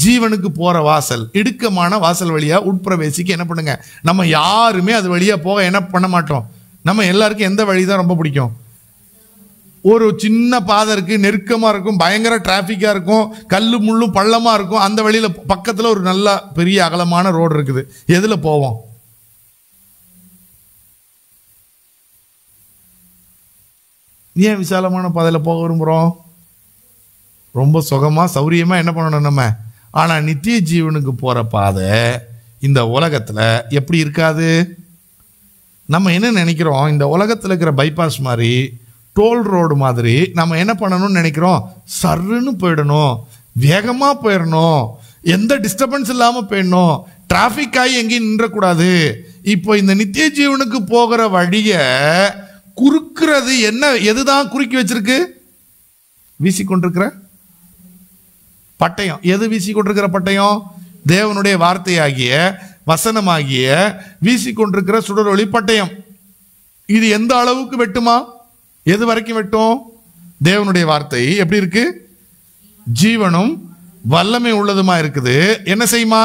ஜீவனுக்கு போற வாசல், இடுக்கமான வாசல் வழியா உட்பிரவேசிக்க என்ன பண்ணுங்க, நம்ம யாருமே அது வழியா போக என்ன பண்ண மாட்டோம். நம்ம எல்லாருக்கும் எந்த வழிதான் ரொம்ப பிடிக்கும்? ஒரு சின்ன பாதை இருக்கு, நெருக்கமா இருக்கும், பயங்கர டிராபிக்கா இருக்கும், கல்லு முள்ளும் பள்ளமா இருக்கும். அந்த வழியில பக்கத்துல ஒரு நல்ல பெரிய அகலமான ரோடு இருக்குது. எதுல போவோம்? ஏன் விசாலமான பாதையில போக விரும்புறோம்? ரொம்ப சுகமா சௌரியமா என்ன பண்ணணும் நம்ம. ஆனா நித்திய ஜீவனுக்கு போற பாதை இந்த உலகத்துல எப்படி இருக்காது? நம்ம என்ன நினைக்கிறோம், இந்த உலகத்துல இருக்கிற பைபாஸ் மாதிரி, டோல் ரோடு மாதிரி நம்ம என்ன பண்ணணும்னு நினைக்கிறோம், சர்ன்னு போயிடணும், வேகமா போயிடணும், எந்த டிஸ்டர்பன்ஸ் இல்லாம போயிடணும், டிராபிக் ஆகி எங்கேயும் நின்றக்கூடாது. இப்போ இந்த நித்திய ஜீவனுக்கு போகிற வழிய குறுக்கிறது என்ன? எதுதான் குறுக்கி வச்சிருக்கு? வீசிக்கொண்டிருக்கிற பட்டயம். எது வீசிக்கொண்டிருக்கிற பட்டயம்? தேவனுடைய வார்த்தையாகிய வசனமாகிய வீசிக்கொண்டிருக்கிற சுடரொளி பட்டயம். இது எந்த அளவுக்கு வெட்டுமா? எது வரைக்கும் வெட்டும்? தேவனுடைய வார்த்தை எப்படி இருக்கு? ஜீவனும் வல்லமை உள்ளதுமா இருக்குது. என்ன செய்யுமா?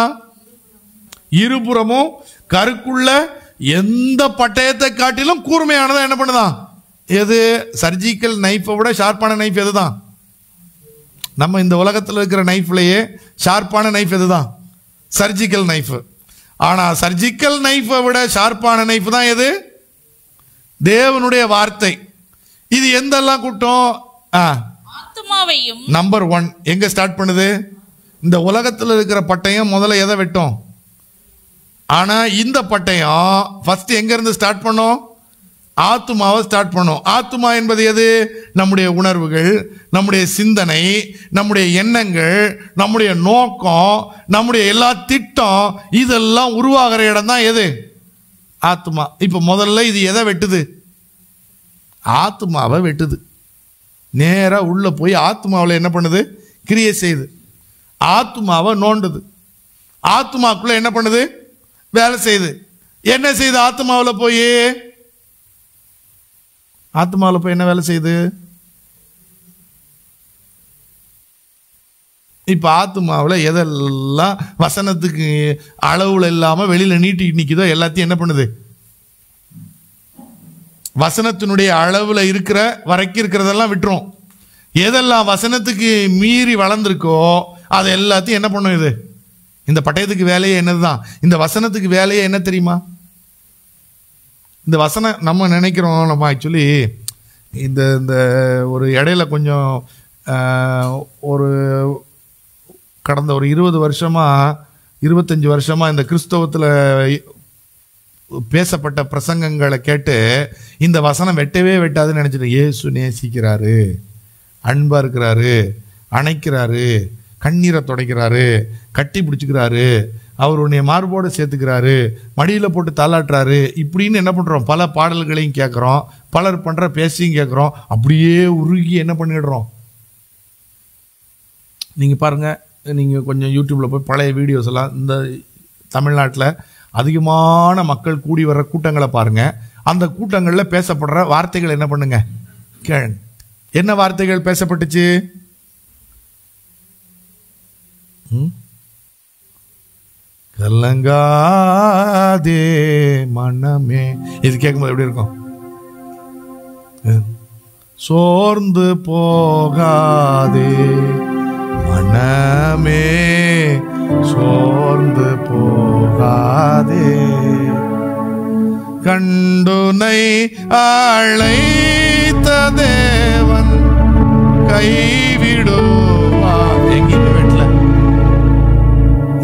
இருபுறமும் கருக்குள்ள எந்த பட்டயத்தை காட்டிலும் கூர்மையானதா என்ன பண்ணுதான்? எது? சர்ஜிக்கல் நைஃபை விட ஷார்ப்பான நைஃப் எதுதான்? நம்ம இந்த உலகத்தில் இருக்கிற நைஃப்லயே ஷார்ப்பான நைஃப் எதுதான்? Surgical knife. ஆனா சர்ஜிக்கல் நைஃபை விட ஷார்ப்பான நைஃப் தான் எது? தேவனுடைய வார்த்தை. இது எந்தெல்லாம் கூட்டம்? ஆத்துமாவையும். நம்பர் 1 எங்க ஸ்டார்ட் பண்ணுது? இந்த உலகத்தில் இருக்கிற பட்டயம் முதல்ல எதை வெட்டும்? ஆனா இந்த பட்டயம் ஃபர்ஸ்ட் எங்க இருந்து ஸ்டார்ட் பண்ணும்? ஆத்துமாவை ஸ்டார்ட் பண்ணும். ஆத்துமா என்பது எது? நம்முடைய உணர்வுகள், நம்முடைய சிந்தனை, நம்முடைய எண்ணங்கள், நம்முடைய நோக்கம், நம்முடைய எல்லா திட்டம், இதெல்லாம் உருவாகிற இடம் தான் எது? ஆத்துமா. இப்ப முதல்ல இது எதை வெட்டுது? ஆத்துமாவை வெட்டுது. நேரா உள்ள போய் ஆத்துமாவில் என்ன பண்ணுது? கிரியை செய்யுது. ஆத்துமாவை நோண்டுது. ஆத்துமாக்குள்ள என்ன பண்ணுது? வேலை செய்யுது. என்ன செய்யுது? ஆத்துமாவில் போய் என்ன வேலை செய்யுது? இப்ப ஆத்துமாவில் எதெல்லாம் வசனத்துக்கு அளவுல இல்லாம வெளியில நீட்டி நிக்குதோ எல்லாத்தையும் என்ன பண்ணுது? வசனத்தினுடைய அளவுல இருக்கிற வரைக்கும் இருக்கிறதெல்லாம் விட்டுரும். எதெல்லாம் வசனத்துக்கு மீறி வளர்ந்துருக்கோ அது எல்லாத்தையும் என்ன பண்ணும்? இது இந்த பட்டயத்துக்கு வேலையே என்னதுதான்? இந்த வசனத்துக்கு வேலையே என்ன தெரியுமா? இந்த வசனம் நம்ம நினைக்கிறோம், நம்ம ஆக்சுவலி இந்த இந்த ஒரு இடையில கொஞ்சம் ஒரு கடந்த ஒரு 20 வருஷமா 25 வருஷமா இந்த கிறிஸ்தவத்தில் பேசப்பட்ட பிரசங்கங்களை கேட்டு இந்த வசனம் வெட்டவே வெட்டாதுன்னு நினைச்சிட்டு, இயேசு நேசிக்கிறாரு, அன்பா இருக்கிறாரு, அணைக்கிறாரு, கண்ணீரை துடைக்கிறாரு, கட்டி பிடிச்சிக்கிறாரு, அவர் உன்னை மார்போடு சேர்த்துக்கிறாரு, மடியில் போட்டு தாளாட்டுறாரு, இப்படின்னு என்ன பண்ணுறோம்? பல பாடல்களையும் கேட்குறோம், பலர் பண்ணுற பேசியும் கேட்குறோம். அப்படியே உருகி என்ன பண்ணிடுறோம்? நீங்கள் பாருங்கள், நீங்கள் கொஞ்சம் யூடியூப்பில் போய் பழைய வீடியோஸ் எல்லாம் இந்த தமிழ்நாட்டில் அதிகமான மக்கள் கூடி வர்ற கூட்டங்களை பாருங்கள். அந்த கூட்டங்களில் பேசப்படுற வார்த்தைகள் என்ன பண்ணுங்க? கேளுங்க. என்ன வார்த்தைகள் பேசப்பட்டுச்சு? கலங்காதே மனமே. இது கேட்கும்போது எப்படி இருக்கும்? சோர்ந்து போகாதே மனமே, சோர்ந்து போகாதே, கண்டுனை அழைத்த தேவன் கைவிடுவா. எங்கேயுமே வெட்டல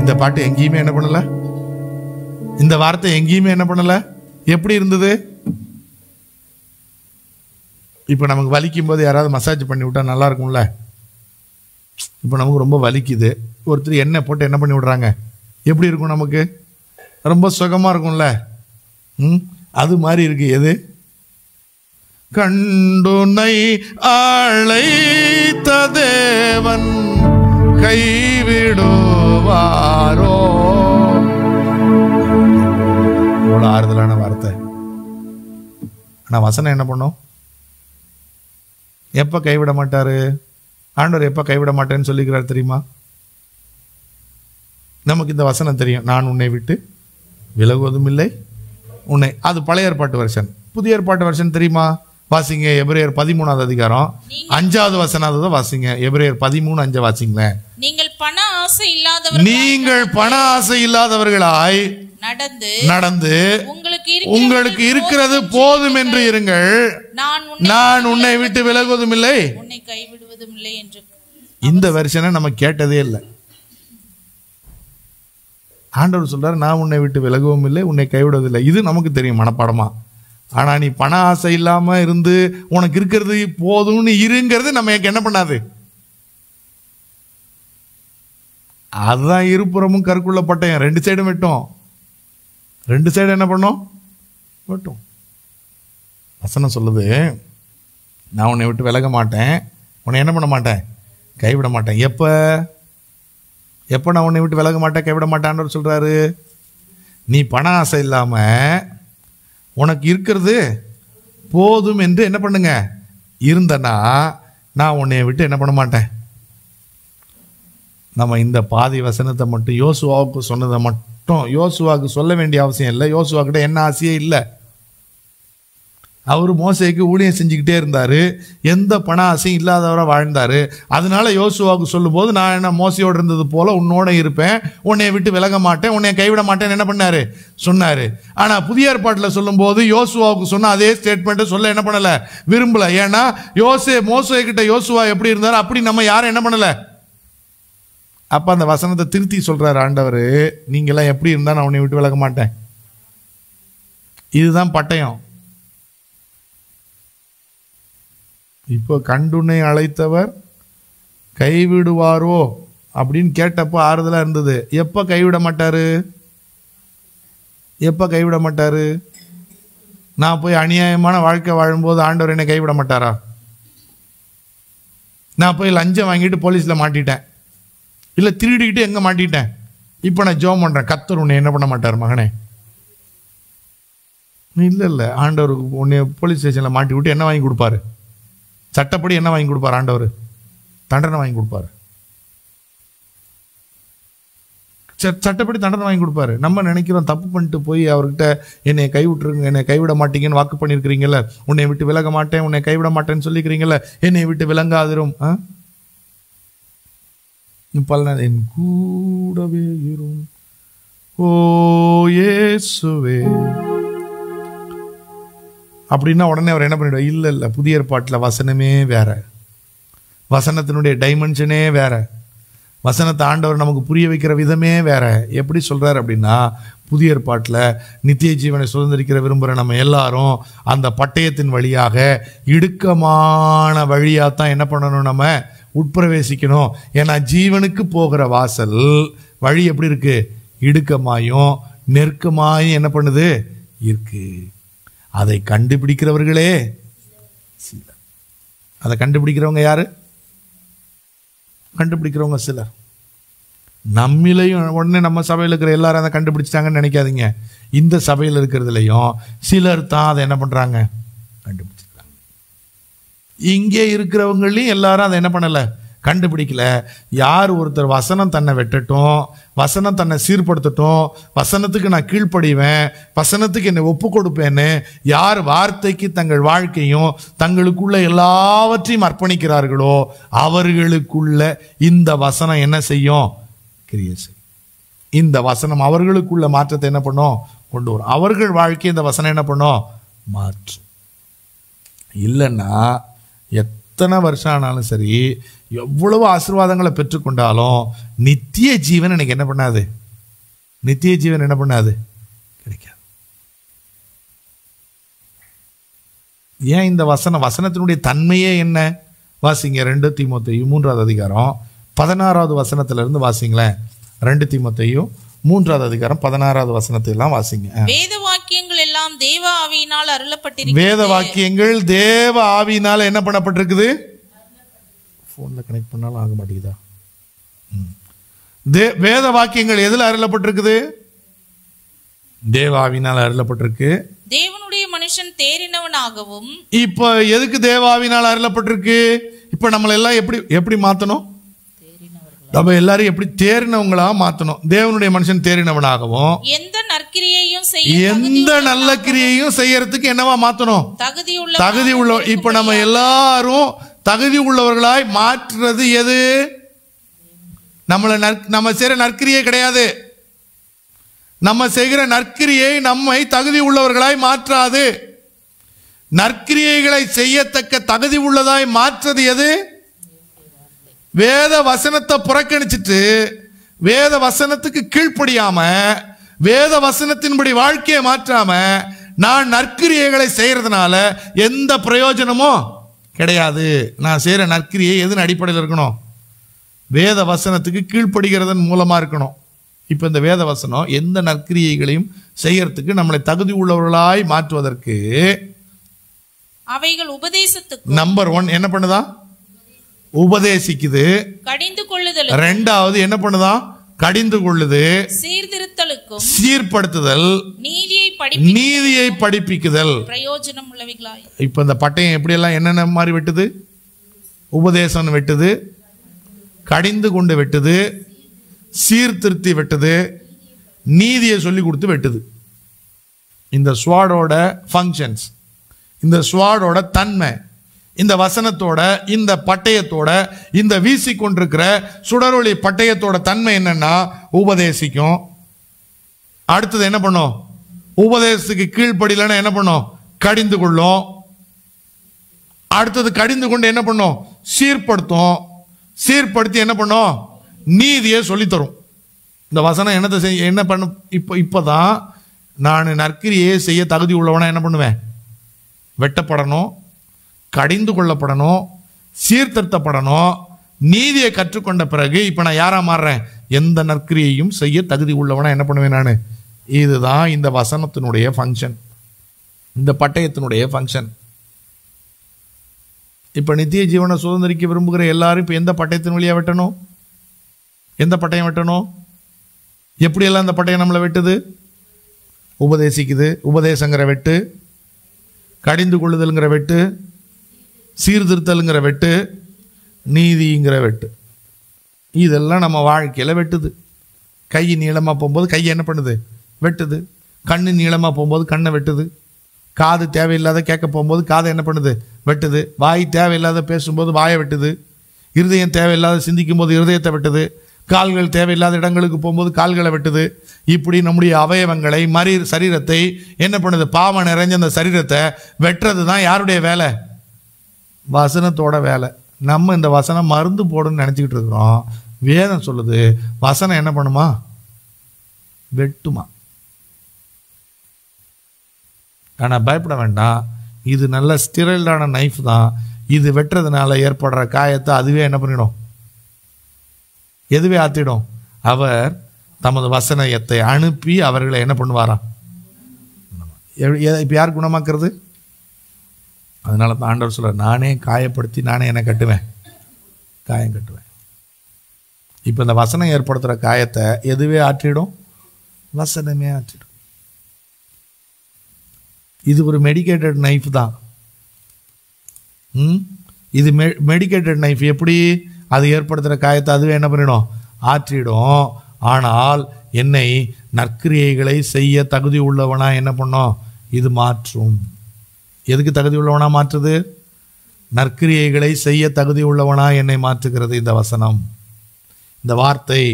இந்த பாட்டு, எங்கேயுமே என்ன பண்ணல, இந்த வார்த்தை எங்கேயுமே என்ன பண்ணல. எப்படி இருந்தது? இப்ப நமக்கு வலிக்கும் போது யாராவது மசாஜ் பண்ணி விட்டா நல்லா இருக்கும்ல. இப்ப நமக்கு ரொம்ப வலிக்குது, ஒருத்தர் எண்ணெய் போட்டு என்ன பண்ணி விடுறாங்க, எப்படி இருக்கும்? நமக்கு ரொம்ப சுகமா இருக்கும்ல. அது மாதிரி இருக்கு. எது? கண்டுனை அழைத்த தேவன் கைவிடுவாரோ. எவ்வளவு ஆறுதலான வார்த்தை. நான் வசனம் என்ன பண்ணும்? எப்போ கைவிட மாட்டாரு? ஆண்டவர் எப்போ கைவிட மாட்டேன்னு சொல்லிக்கிறார் தெரியுமா? நமக்கு இந்த வசனம் தெரியும், நான் உன்னை விட்டு விலகுவதும் இல்லை உன்னை. அது பழைய ஏற்பாட்டு வருஷன். புதிய ஏற்பாட்டு வருஷன் தெரியுமா? வாசிங்க எபிரேயர் 13வது அதிகாரம் 5வது வசனத்தை வாசிங்க. எபிரேயர் 13:5 வாசிங்களேன். நீங்கள் பண ஆசை இல்லாதவர்களாய் நடந்து உங்களுக்கு இருக்கிறது போதும் என்று இருங்கள். நான் உன்னை விட்டு விலகுவதும் இல்லை உன்னை கைவிடுவதும் இல்லை என்று. இந்த வெர்ஷனை நம்ம கேட்டதே இல்லை. ஆண்டவர் சொல்றாரு, நான் உன்னை விட்டு விலகவும் இல்லை உன்னை கைவிடுவதில்லை. இது நமக்கு தெரியும் மனப்பாடமா. ஆனா நீ பண ஆசை இல்லாம இருந்து உனக்கு இருக்கிறது போதும்னு இருங்கிறது நம்ம என்ன பண்ணாது. அதுதான் இருபுறமும் கருக்குள்ள பட்டயம், 2 சைடும் வெட்டும். 2 சைடு என்ன பண்ணும்? வெட்டும். வசனம் சொல்லுது, நான் உன்னை விட்டு விலக மாட்டேன், உன்னை என்ன பண்ண மாட்டேன்? கைவிட மாட்டேன். எப்போ நான் உன்னை விட்டு விலக மாட்டேன் கைவிட மாட்டேன்னு சொல்றாரு? நீ பண ஆசை இல்லாம உனக்கு இருக்கிறது போதும் என்று என்ன பண்ணுங்க இருந்தனா, நான் உன்னை விட்டு என்ன பண்ண மாட்டேன். நம்ம இந்த பாதி வசனத்தை மட்டும் யோசுவாவுக்கு சொன்னதை மட்டும் யோசுவாவுக்கு சொல்ல வேண்டிய அவசியம் இல்லை. யோசுவாக்கிட்ட என்ன ஆசையே இல்லை. அவர் மோசேக்கு ஊழியம் செஞ்சுக்கிட்டே இருந்தார், எந்த பண ஆசையும் இல்லாதவராக வாழ்ந்தார். அதனால யோசுவாவுக்கு சொல்லும்போது, நான் என்ன மோசையோடு இருந்தது போல உன்னோட இருப்பேன், உன்னை விட்டு விலக மாட்டேன், உன்னை கைவிட மாட்டேன்னு என்ன பண்ணாரு சொன்னார். ஆனால் புதிய ஏற்பாட்டில் சொல்லும்போது யோசுவாவுக்கு சொன்ன அதே ஸ்டேட்மெண்ட்டை சொல்ல என்ன பண்ணலை, விரும்பலை. ஏன்னா மோசே கிட்ட யோசுவா எப்படி இருந்தார் அப்படி நம்ம யாரும் என்ன பண்ணலை. அப்போ அந்த வசனத்தை திருத்தி சொல்கிறார் ஆண்டவர், நீங்களாம் எப்படி இருந்தால் நான் உன்னை விட்டு விலக மாட்டேன். இதுதான் பட்டயம். இப்போ கண்டுனை அழைத்தவர் கைவிடுவாரோ அப்படின்னு கேட்டப்போ ஆறுதலா இருந்தது. எப்போ கைவிட மாட்டாரு? நான் போய் அநியாயமான வாழ்க்கை வாழும்போது ஆண்டவர் என்னை கைவிட மாட்டாரா? நான் போய் லஞ்சம் வாங்கிட்டு போலீஸ்ல மாட்டிட்டேன், இல்லை திருடிக்கிட்டு எங்க மாட்டிட்டேன், இப்போ நான் ஜெபம் பண்றேன், கர்த்தர் உன்னை என்ன பண்ண மாட்டார் மகனே? இல்லை, ஆண்டவருக்கு உன்னை போலீஸ் ஸ்டேஷன்ல மாட்டி விட்டு என்ன வாங்கி கொடுப்பாரு? சட்டப்படி என்ன வாங்கி கொடுப்பார் ஆண்டவர்? தண்டனை வாங்கி கொடுப்பாரு. சட்டப்படி தண்டனை வாங்கி கொடுப்பாரு. நம்ம நினைக்கிறோம் தப்பு பண்ணிட்டு போய் அவர்கிட்ட என்னை கைவிட்டுருங்க, என்னை கைவிட மாட்டீங்கன்னு வாக்கு பண்ணியிருக்கிறீங்கல்ல, உன்னை விட்டு விலக மாட்டேன், உன்னை கைவிட மாட்டேன்னு சொல்லிக்கிறீங்கல்ல, என்னை விட்டு விலங்காதிரும். பல என் கூடவே இரும் ஓ இயேசுவே அப்படின்னா உடனே அவர் என்ன பண்ணிடுவார்? இல்லை, புதிய ஏற்பாட்டில் வசனமே வேற, வசனத்தினுடைய டைமென்ஷனே வேற, வசனத்தை ஆண்டவர் நமக்கு புரிய வைக்கிற விதமே வேற. எப்படி சொல்றாரு அப்படின்னா, புதிய ஏற்பாட்டில் நித்திய ஜீவனை சுதந்திரிக்கிற விரும்புகிற நம்ம எல்லாரும் அந்த பட்டயத்தின் வழியாக இடுக்கமான வழியாத்தான் என்ன பண்ணணும், நம்ம உட்பிரவேசிக்கணும். ஏன்னா ஜீவனுக்கு போகிற வாசல் வழி எப்படி இருக்கு? இடுக்கமாயும் நெருக்கமாயும் என்ன பண்ணுது இருக்கு. அதை கண்டுபிடிக்கிறவர்களே சிலர். அதை கண்டுபிடிக்கிறவங்க யாரு? கண்டுபிடிக்கிறவங்க சிலர். நம்மளையும் உடனே நம்ம சபையில் இருக்கிற எல்லாரும் அதை கண்டுபிடிச்சிட்டாங்கன்னு நினைக்காதீங்க. இந்த சபையில் இருக்கிறதுலையும் சிலர் தான் அதை என்ன பண்றாங்க, கண்டுபிடிச்சிருக்காங்க. இங்கே இருக்கிறவங்களையும் எல்லாரும் அதை என்ன பண்ணல, கண்டுபிடிக்கல. யார் ஒருத்தர் வசனம் தன்னை வெட்டட்டும், வசனம் தன்னை சீர்படுத்தட்டும், வசனத்துக்கு நான் கீழ்ப்படிவேன், வசனத்துக்கு என்னை ஒப்பு கொடுப்பேன்னு யார் வார்த்தைக்கு தங்கள் வாழ்க்கையும் தங்களுக்குள்ள எல்லாவற்றையும் அர்ப்பணிக்கிறார்களோ அவர்களுக்குள்ள இந்த வசனம் என்ன செய்யும்? கிரியை செய்யும். இந்த வசனம் அவர்களுக்குள்ள மாற்றத்தை என்ன பண்ணும்? கொண்டு வரும். அவர்கள் வாழ்க்கை இந்த வசனம் என்ன பண்ணும்? மாற்றும். இல்லைன்னா எத்தனை வருஷம் ஆனாலும் சரி, எவ்வளவு ஆசீர்வாதங்களை பெற்றுக்கொண்டாலும் நித்திய ஜீவன் எனக்கு என்ன பண்ணாது? நித்திய ஜீவன் என்ன பண்ணாது? கிடைக்காது. ஏன்? இந்த வசனத்தினுடைய தன்மையே என்ன? வாசிங்க 2 தீமோத்தேயு 3வது அதிகாரம் 16வது வசனத்திலிருந்து வாசிங்களேன். 2 தீமோத்தேயு 3வது அதிகாரம் 16வது வசனத்தை எல்லாம் வாசிங்க. வேத வாக்கியங்கள் எல்லாம் தேவ ஆவியினால் அருளப்பட்டிருக்கு. வேத வாக்கியங்கள் தேவ ஆவியினால என்ன பண்ணப்பட்டிருக்குது? போன்ல கனெக்ட் பண்ணாலும் ஆக மாட்டேங்குதா? வேத வாக்கியங்கள் எதுல அருளப்பட்டிருக்குது? தேவ ஆவியினால் அருளப்பட்டிருக்கு. தேவனுடைய மனுஷன் தேறினவனாகவும். இப்ப எதுக்கு தேவாவினால் அருளப்பட்டிருக்கு? இப்ப நம்மள எல்லாம் எப்படி மாத்தணும்? நம்ம எல்லாரும் எப்படி தேறினவங்களா மாத்தணும். தேவனுடைய மனுஷன் தேறினவனாகவும் எந்த நற்கிரியையும் எந்த நல்ல கிரியையும் செய்யறதுக்கு என்னவா மாத்தணும்? தகுதி உள்ள. இப்ப நம்ம எல்லாரும் தகுதி உள்ளவர்களாய் மாற்றுறது எது? நம்ம செய்யற நற்கிரியை கிடையாது. நம்ம செய்கிற நற்கிரியை நம்மை தகுதி உள்ளவர்களாய் மாற்றாது. நற்கிரியைகளை செய்யத்தக்க தகுதி உள்ளதாய் மாற்றது எது? வேத வசனத்தை புறக்கணிச்சிட்டு வேத வசனத்துக்கு கீழ்ப்படியாம வேத வசனத்தின்படி வாழ்க்கையை மாற்றாம நான் நற்கிரியைகளை செய்யறதுனால எந்த பிரயோஜனமும் கிடையாது. நான் செய்யற நற்கிரியை எதன் அடிப்படையில் இருக்கணும்? வேத வசனத்துக்கு கீழ்ப்படுகிறதன் மூலமா இருக்கணும். இப்ப இந்த வேத வசனம் எந்த நற்கிரியைகளையும் செய்யறதுக்கு நம்மளை தகுதி உள்ளவர்களாய் மாற்றுவதற்கு அவைகள் உபதேசத்துக்கு நம்பர் 1 என்ன பண்ணுதா? உபதேசிக்குது. கடிந்து கொள்ளுதல். ரெண்டாவது என்ன பண்ணுதா? கடிந்து கொள்ளுது. சீர்திருத்தலுக்கும் சீர்படுத்துதல். நீதியை படிப்பிக்குதல். பிரயோஜனம் உள்ளவைகளாய். இப்ப இந்த பட்டயம் எப்படி எல்லாம் என்னென்ன மாதிரி வெட்டுது? உபதேசம் வெட்டுது, கடிந்து கொண்டு வெட்டுது, சீர்திருத்தி வெட்டுது, நீதியை சொல்லி கொடுத்து வெட்டுது. இந்த ஸ்வாடோட ஃபங்க்ஷன்ஸ், இந்த ஸ்வாடோட தன்மை, இந்த வசனத்தோட இந்த பட்டயத்தோட இந்த வீசிக்கொண்டிருக்கிற சுடரொளி பட்டயத்தோட தன்மை என்னன்னா உபதேசிக்கும். அடுத்தது என்ன பண்ணும்? உபதேசத்துக்கு கீழ்ப்படியலன்னா என்ன பண்ணும்? கடிந்து கொள்ளும். அடுத்தது கடிந்து கொண்டு என்ன பண்ணும்? சீர்படுத்தும். சீர்படுத்தி என்ன பண்ணும்? நீதியை சொல்லித்தரும். இந்த வசனம் என்னத்தை செய்ய என்ன பண்ண? இப்பதான் நான் நற்கிரியை செய்ய தகுதி உள்ளவனா என்ன பண்ணுவேன்? வெட்டப்படணும், கடிந்து கொள்ளப்படணும், சீர்திருத்தப்படணும், நீதியை கற்றுக்கொண்ட பிறகு இப்ப நான் யாரா மாறுறேன்? எந்த நற்கிரியையும் செய்ய தகுதி உள்ளவனா என்ன பண்ணுவேன் நான்? இதுதான் இந்த வசனத்தினுடைய ஃபங்க்ஷன், இந்த பட்டயத்தினுடைய ஃபங்க்ஷன். இப்ப நித்திய ஜீவனை சுதந்திரிக்க விரும்புகிற எல்லாரும் இப்ப எந்த பட்டயத்தின் வழியா வெட்டணும்? எந்த பட்டயம் வெட்டணும்? எப்படியெல்லாம் இந்த பட்டயம் நம்மளை வெட்டுது? உபதேசிக்குது, உபதேசங்கிற வெட்டு, கடிந்து கொள்ளுதல்ங்கிற வெட்டு, சீர்திருத்தலுங்கிற வெட்டு, நீதிங்கிற வெட்டு. இதெல்லாம் நம்ம வாழ்க்கையில் வெட்டுது. கை நீளமாக போகும்போது கையை என்ன பண்ணுது? வெட்டுது. கண்ணு நீளமாக போகும்போது கண்ணை வெட்டுது. காது தேவையில்லாத கேட்க போகும்போது காதை என்ன பண்ணுது? வெட்டுது. வாய் தேவையில்லாத பேசும்போது வாயை வெட்டுது. இருதயம் தேவையில்லாத சிந்திக்கும் போது இருதயத்தை வெட்டுது. கால்கள் தேவையில்லாத இடங்களுக்கு போகும்போது கால்களை வெட்டுது. இப்படி நம்முடைய அவயவங்களை சரீரத்தை என்ன பண்ணுது? பாவம் நிறைஞ்ச அந்த சரீரத்தை வெட்டுறது தான் யாருடைய வேலை? வசனத்தோட வேலை. நம்ம இந்த வசனம் மருந்து போடுன்னு நினச்சிக்கிட்டு இருக்கிறோம். வேதம் சொல்லுது வசனம் என்ன பண்ணுமா? வெட்டுமா. ஆனால் பயப்பட வேண்டாம், இது நல்ல ஸ்டிரைல்டான நைஃப் தான். இது வெட்டுறதுனால ஏற்படுற காயத்தை அதுவே என்ன பண்ணிடும்? எதுவே ஆத்திடும். அவர் தமது வசனத்தை அனுப்பி அவர்களை என்ன பண்ணுவாராம்? இப்போ யார் குணமாக்குறது? அதனால தான் ஆண்டவர் சொல்ற, நானே காயப்படுத்தி நானே என்ன கட்டுவேன்? காயம் கட்டுவேன். இப்போ இந்த வசனம் ஏற்படுத்துகிற காயத்தை எதுவே ஆற்றிடும்? வசனமே ஆற்றிடும். இது ஒரு மெடிக்கேட்டட் நைஃப் தான். இது மெடிக்கேட்டட் நைஃப். எப்படி? அது ஏற்படுத்துகிற காயத்தை அதுவே என்ன பண்ணிடும்? ஆற்றிடும். ஆனால் என்னை நற்கிரியைகளை செய்ய தகுதி உள்ளவனா என்ன பண்ணும்? இது மாற்றும். எதுக்கு தகுதி உள்ளவனா மாற்றுது? நற்கிரியைகளை செய்ய தகுதி உள்ளவனா என்னை மாற்றுகிறது இந்த வசனம், இந்த வார்த்தை,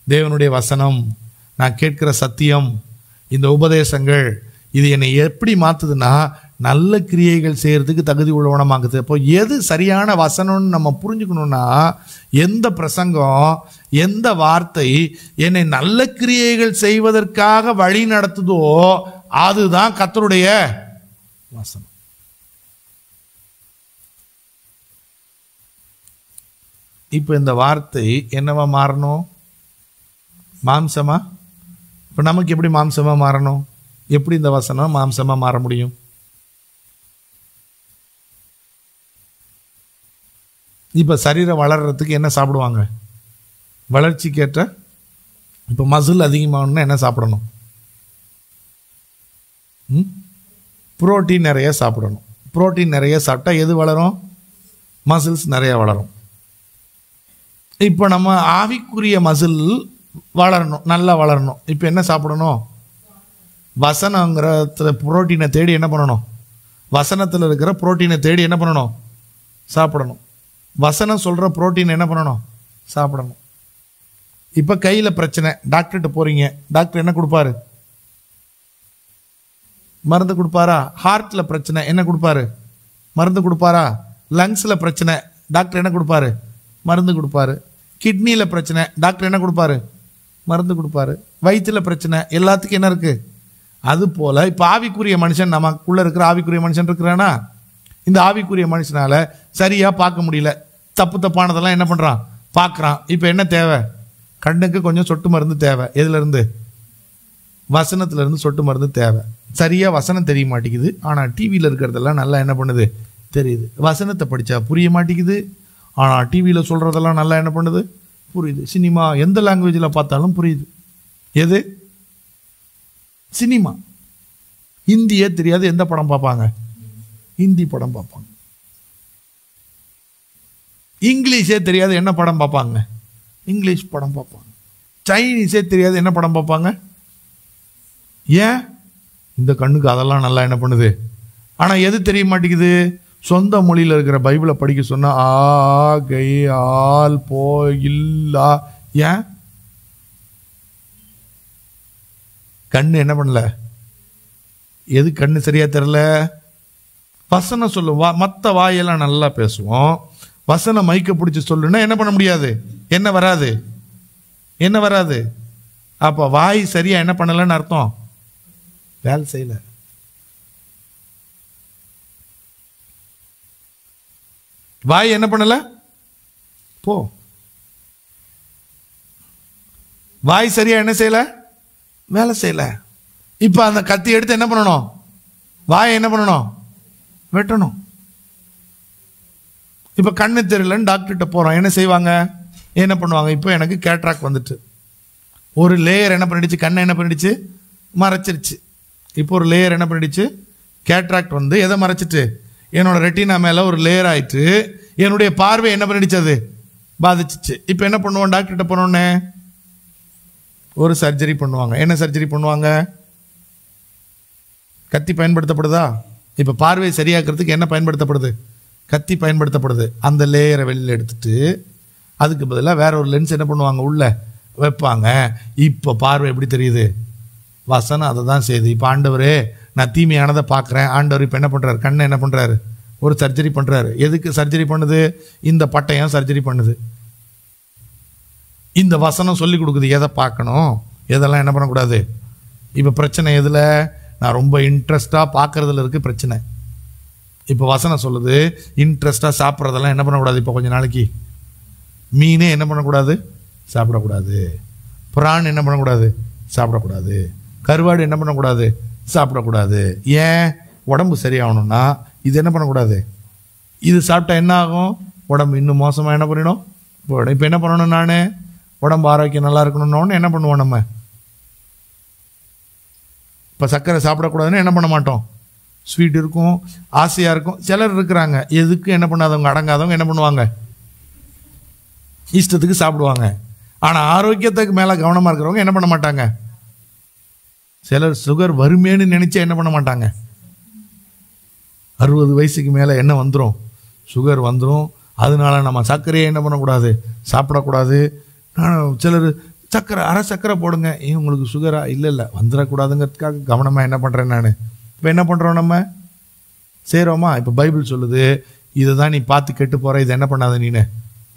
தேவனுடைய வசனம், நான் கேட்கிற சத்தியம், இந்த உபதேசங்கள். இது என்னை எப்படி மாற்றுதுன்னா நல்ல கிரியைகள் செய்யறதுக்கு தகுதி உள்ளவனமாக்குது. அப்போ எது சரியான வசனம்னு நம்ம புரிஞ்சுக்கணும்னா, எந்த பிரசங்கம், எந்த வார்த்தை என்னை நல்ல கிரியைகள் செய்வதற்காக வழி நடத்துதோ அதுதான் கர்த்தருடைய வசனம். இப்போ இந்த வார்த்தை என்னவா மாறணும்? மாம்சமா. இப்போ நமக்கு எப்படி மாம்சமா மாறணும்? எப்படி இந்த வசனம் மாம்சமா மாற முடியும்? இப்போ சரீரம் வளர்றதுக்கு என்ன சாப்பிடுவாங்க? வளர்ச்சிக்கேற்ற இப்போ மசில் அதிகமாகணும்னா என்ன சாப்பிடணும்? புரோட்டீன் நிறைய சாப்பிடணும். புரோட்டீன் நிறைய சாப்பிட்டா எது வளரும்? மசில்ஸ் நிறைய வளரும். இப்போ நம்ம ஆவிக்குரிய மசில் வளரணும், நல்லா வளரணும். இப்போ என்ன சாப்பிடணும்? வசனங்கிற புரோட்டீனை தேடி என்ன பண்ணணும்? வசனத்தில் இருக்கிற புரோட்டீனை தேடி என்ன பண்ணணும்? சாப்பிடணும். வசனம் சொல்கிற புரோட்டீன் என்ன பண்ணணும்? சாப்பிடணும். இப்போ கையில் பிரச்சனை, டாக்டர்கிட்ட போகிறீங்க, டாக்டர் என்ன கொடுப்பாரு? மருந்து கொடுப்பாரா? ஹார்ட்டில் பிரச்சனை, என்ன கொடுப்பாரு? மருந்து கொடுப்பாரா? லங்ஸில் பிரச்சனை, டாக்டர் என்ன கொடுப்பாரு? மருந்து கொடுப்பாரு. கிட்னியில் பிரச்சனை, டாக்டர் என்ன கொடுப்பாரு? மருந்து கொடுப்பாரு. வயிற்றில் பிரச்சனை, எல்லாத்துக்கும் என்ன இருக்குது? அது போல் இப்போ ஆவிக்குரிய மனுஷன், நமக்குள்ளே இருக்கிற ஆவிக்குரிய மனுஷன் இருக்கிறானா, இந்த ஆவிக்குரிய மனுஷனால் சரியாக பார்க்க முடியல, தப்பு தப்பானதெல்லாம் என்ன பண்ணுறான்? பார்க்குறான். இப்போ என்ன தேவை? கண்ணுக்கு கொஞ்சம் சொட்டு மருந்து தேவை. எதுலேருந்து? வசனத்துலேருந்து சொட்டு மருந்து தேவை. சரியாக வசனம் தெரிய மாட்டேங்குது, ஆனால் டிவியில் இருக்கிறதெல்லாம் நல்லா என்ன பண்ணுது? தெரியுது. வசனத்தை படித்தா புரிய மாட்டேங்குது, ஆனால் டிவியில் சொல்கிறதெல்லாம் நல்லா என்ன பண்ணுது? புரியுது. சினிமா எந்த லாங்குவேஜில் பார்த்தாலும் புரியுது. எது? சினிமா. ஹிந்தியே தெரியாது, எந்த படம் பார்ப்பாங்க? ஹிந்தி படம் பார்ப்பாங்க. இங்கிலீஷே தெரியாது, என்ன படம் பார்ப்பாங்க? இங்கிலீஷ் படம் பார்ப்பாங்க. சைனீஸே தெரியாது, என்ன படம் பார்ப்பாங்க? ஏன்? இந்த கண்ணுக்கு அதெல்லாம் நல்லா என்ன பண்ணுது. ஆனால் எது தெரிய மாட்டேங்குது? சொந்த மொழியில் இருக்கிற பைபிளை படிக்க சொன்னால் ஆ கை ஆல் போ இல்லா. ஏன்? கண்ணு என்ன பண்ணல? எது கண்ணு சரியா தெரியல? வசனம் சொல்லுவா, மற்ற வாயெல்லாம் நல்லா பேசுவோம், வசனம் மைக்க பிடிச்சி சொல்லுன்னா என்ன பண்ண முடியாது? என்ன வராது? என்ன வராது? அப்போ வாய் சரியா என்ன பண்ணலன்னு அர்த்தம்? வேலை செய்யல. வாய் என்ன பண்ணல? போ. வாய் சரியா என்ன செய்யல? வேலை செய்யல. இப்ப அந்த கத்தி எடுத்து என்ன பண்ணணும்? வாயை என்ன பண்ணணும்? வெட்டணும். இப்ப கண்ணு தெரியலன்னு டாக்டர்கிட்ட போறோம், என்ன செய்வாங்க? என்ன பண்ணுவாங்க? இப்போ எனக்கு கேட்ராக்ட் வந்துட்டு, ஒரு லேயர் என்ன பண்ணிடுச்சு? கண்ணை என்ன பண்ணிடுச்சு? மறைச்சிருச்சு. இப்போ ஒரு லேயர் என்ன பண்ணிடுச்சு? கேட்ராக்ட் வந்து எதை மறைச்சிட்டு? என்னோட ரெட்டினா மேலே ஒரு லேயர் ஆயிட்டு என்னுடைய பார்வை என்ன பண்ணிடுச்சு? அது பாதிச்சிச்சு. இப்போ என்ன பண்ணுவோம்? டாக்டர்கிட்ட போனோடனே ஒரு சர்ஜரி பண்ணுவாங்க. என்ன சர்ஜரி பண்ணுவாங்க? கத்தி பயன்படுத்தப்படுதா? இப்போ பார்வை சரியாக்குறதுக்கு என்ன பயன்படுத்தப்படுது? கத்தி பயன்படுத்தப்படுது. அந்த லேயரை வெளியில் எடுத்துட்டு அதுக்கு பதிலாக வேற ஒரு லென்ஸ் என்ன பண்ணுவாங்க? உள்ள வைப்பாங்க. இப்போ பார்வை எப்படி தெரியுது? வசனம் அதை தான் செய்யுது. இப்போ ஆண்டவரே நான் தீமையானதை பார்க்குறேன், ஆண்டவர் இப்போ என்ன பண்ணுறாரு? கண்ணை என்ன பண்ணுறாரு? ஒரு சர்ஜரி பண்ணுறாரு. எதுக்கு சர்ஜரி பண்ணுது? இந்த பட்டயம் சர்ஜரி பண்ணுது. இந்த வசனம் சொல்லி கொடுக்குது எதை பார்க்கணும், எதெல்லாம் என்ன பண்ணக்கூடாது. இப்போ பிரச்சனை எதில்? நான் ரொம்ப இன்ட்ரெஸ்டாக பார்க்குறதுல இருக்குது பிரச்சனை. இப்போ வசனம் சொல்லுது இன்ட்ரெஸ்டாக சாப்பிட்றதெல்லாம் என்ன பண்ணக்கூடாது. இப்போ கொஞ்சம் நாளைக்கு மீனே என்ன பண்ணக்கூடாது? சாப்பிடக்கூடாது. பிரான் என்ன பண்ணக்கூடாது? சாப்பிடக்கூடாது. கருவாடு என்ன பண்ணக்கூடாது? சாப்பிடக்கூடாது. ஏன்? உடம்பு சரியாகணும்னா இது என்ன பண்ணக்கூடாது? இது சாப்பிட்டா என்ன ஆகும்? உடம்பு இன்னும் மோசமாக என்ன பண்ணிடும்? இப்போ என்ன பண்ணணும்? நான் உடம்பு ஆரோக்கியம் நல்லா இருக்கணும்னு என்ன பண்ணுவோம்? நம்ம இப்போ சர்க்கரை சாப்பிடக்கூடாதுன்னு என்ன பண்ண மாட்டோம்? ஸ்வீட் இருக்கும், ஆசையாக இருக்கும். சிலர் இருக்கிறாங்க எதுக்கு என்ன பண்ணாதவங்க, அடங்காதவங்க என்ன பண்ணுவாங்க? இஷ்டத்துக்கு சாப்பிடுவாங்க. ஆனால் ஆரோக்கியத்துக்கு மேலே கவனமாக இருக்கிறவங்க என்ன பண்ண மாட்டாங்க? சிலர் சுகர் வருமேன்னு நினைச்சா என்ன பண்ண மாட்டாங்க? 60 வயசுக்கு மேலே என்ன வந்துடும்? சுகர் வந்துடும். அதனால நம்ம சர்க்கரையை என்ன பண்ணக்கூடாது? சாப்பிடக்கூடாது. சிலர் சர்க்கரை அரை சர்க்கரை போடுங்க, ஏன் உங்களுக்கு சுகரா? இல்லை வந்துடக்கூடாதுங்கிறதுக்காக கவனமாக என்ன பண்ணுறேன் நான். இப்போ என்ன பண்ணுறோம்? நம்ம செய்கிறோமா? இப்போ பைபிள் சொல்லுது இதை தான் நீ பார்த்து கெட்டு போகிற, இதை என்ன பண்ணாத, நீனு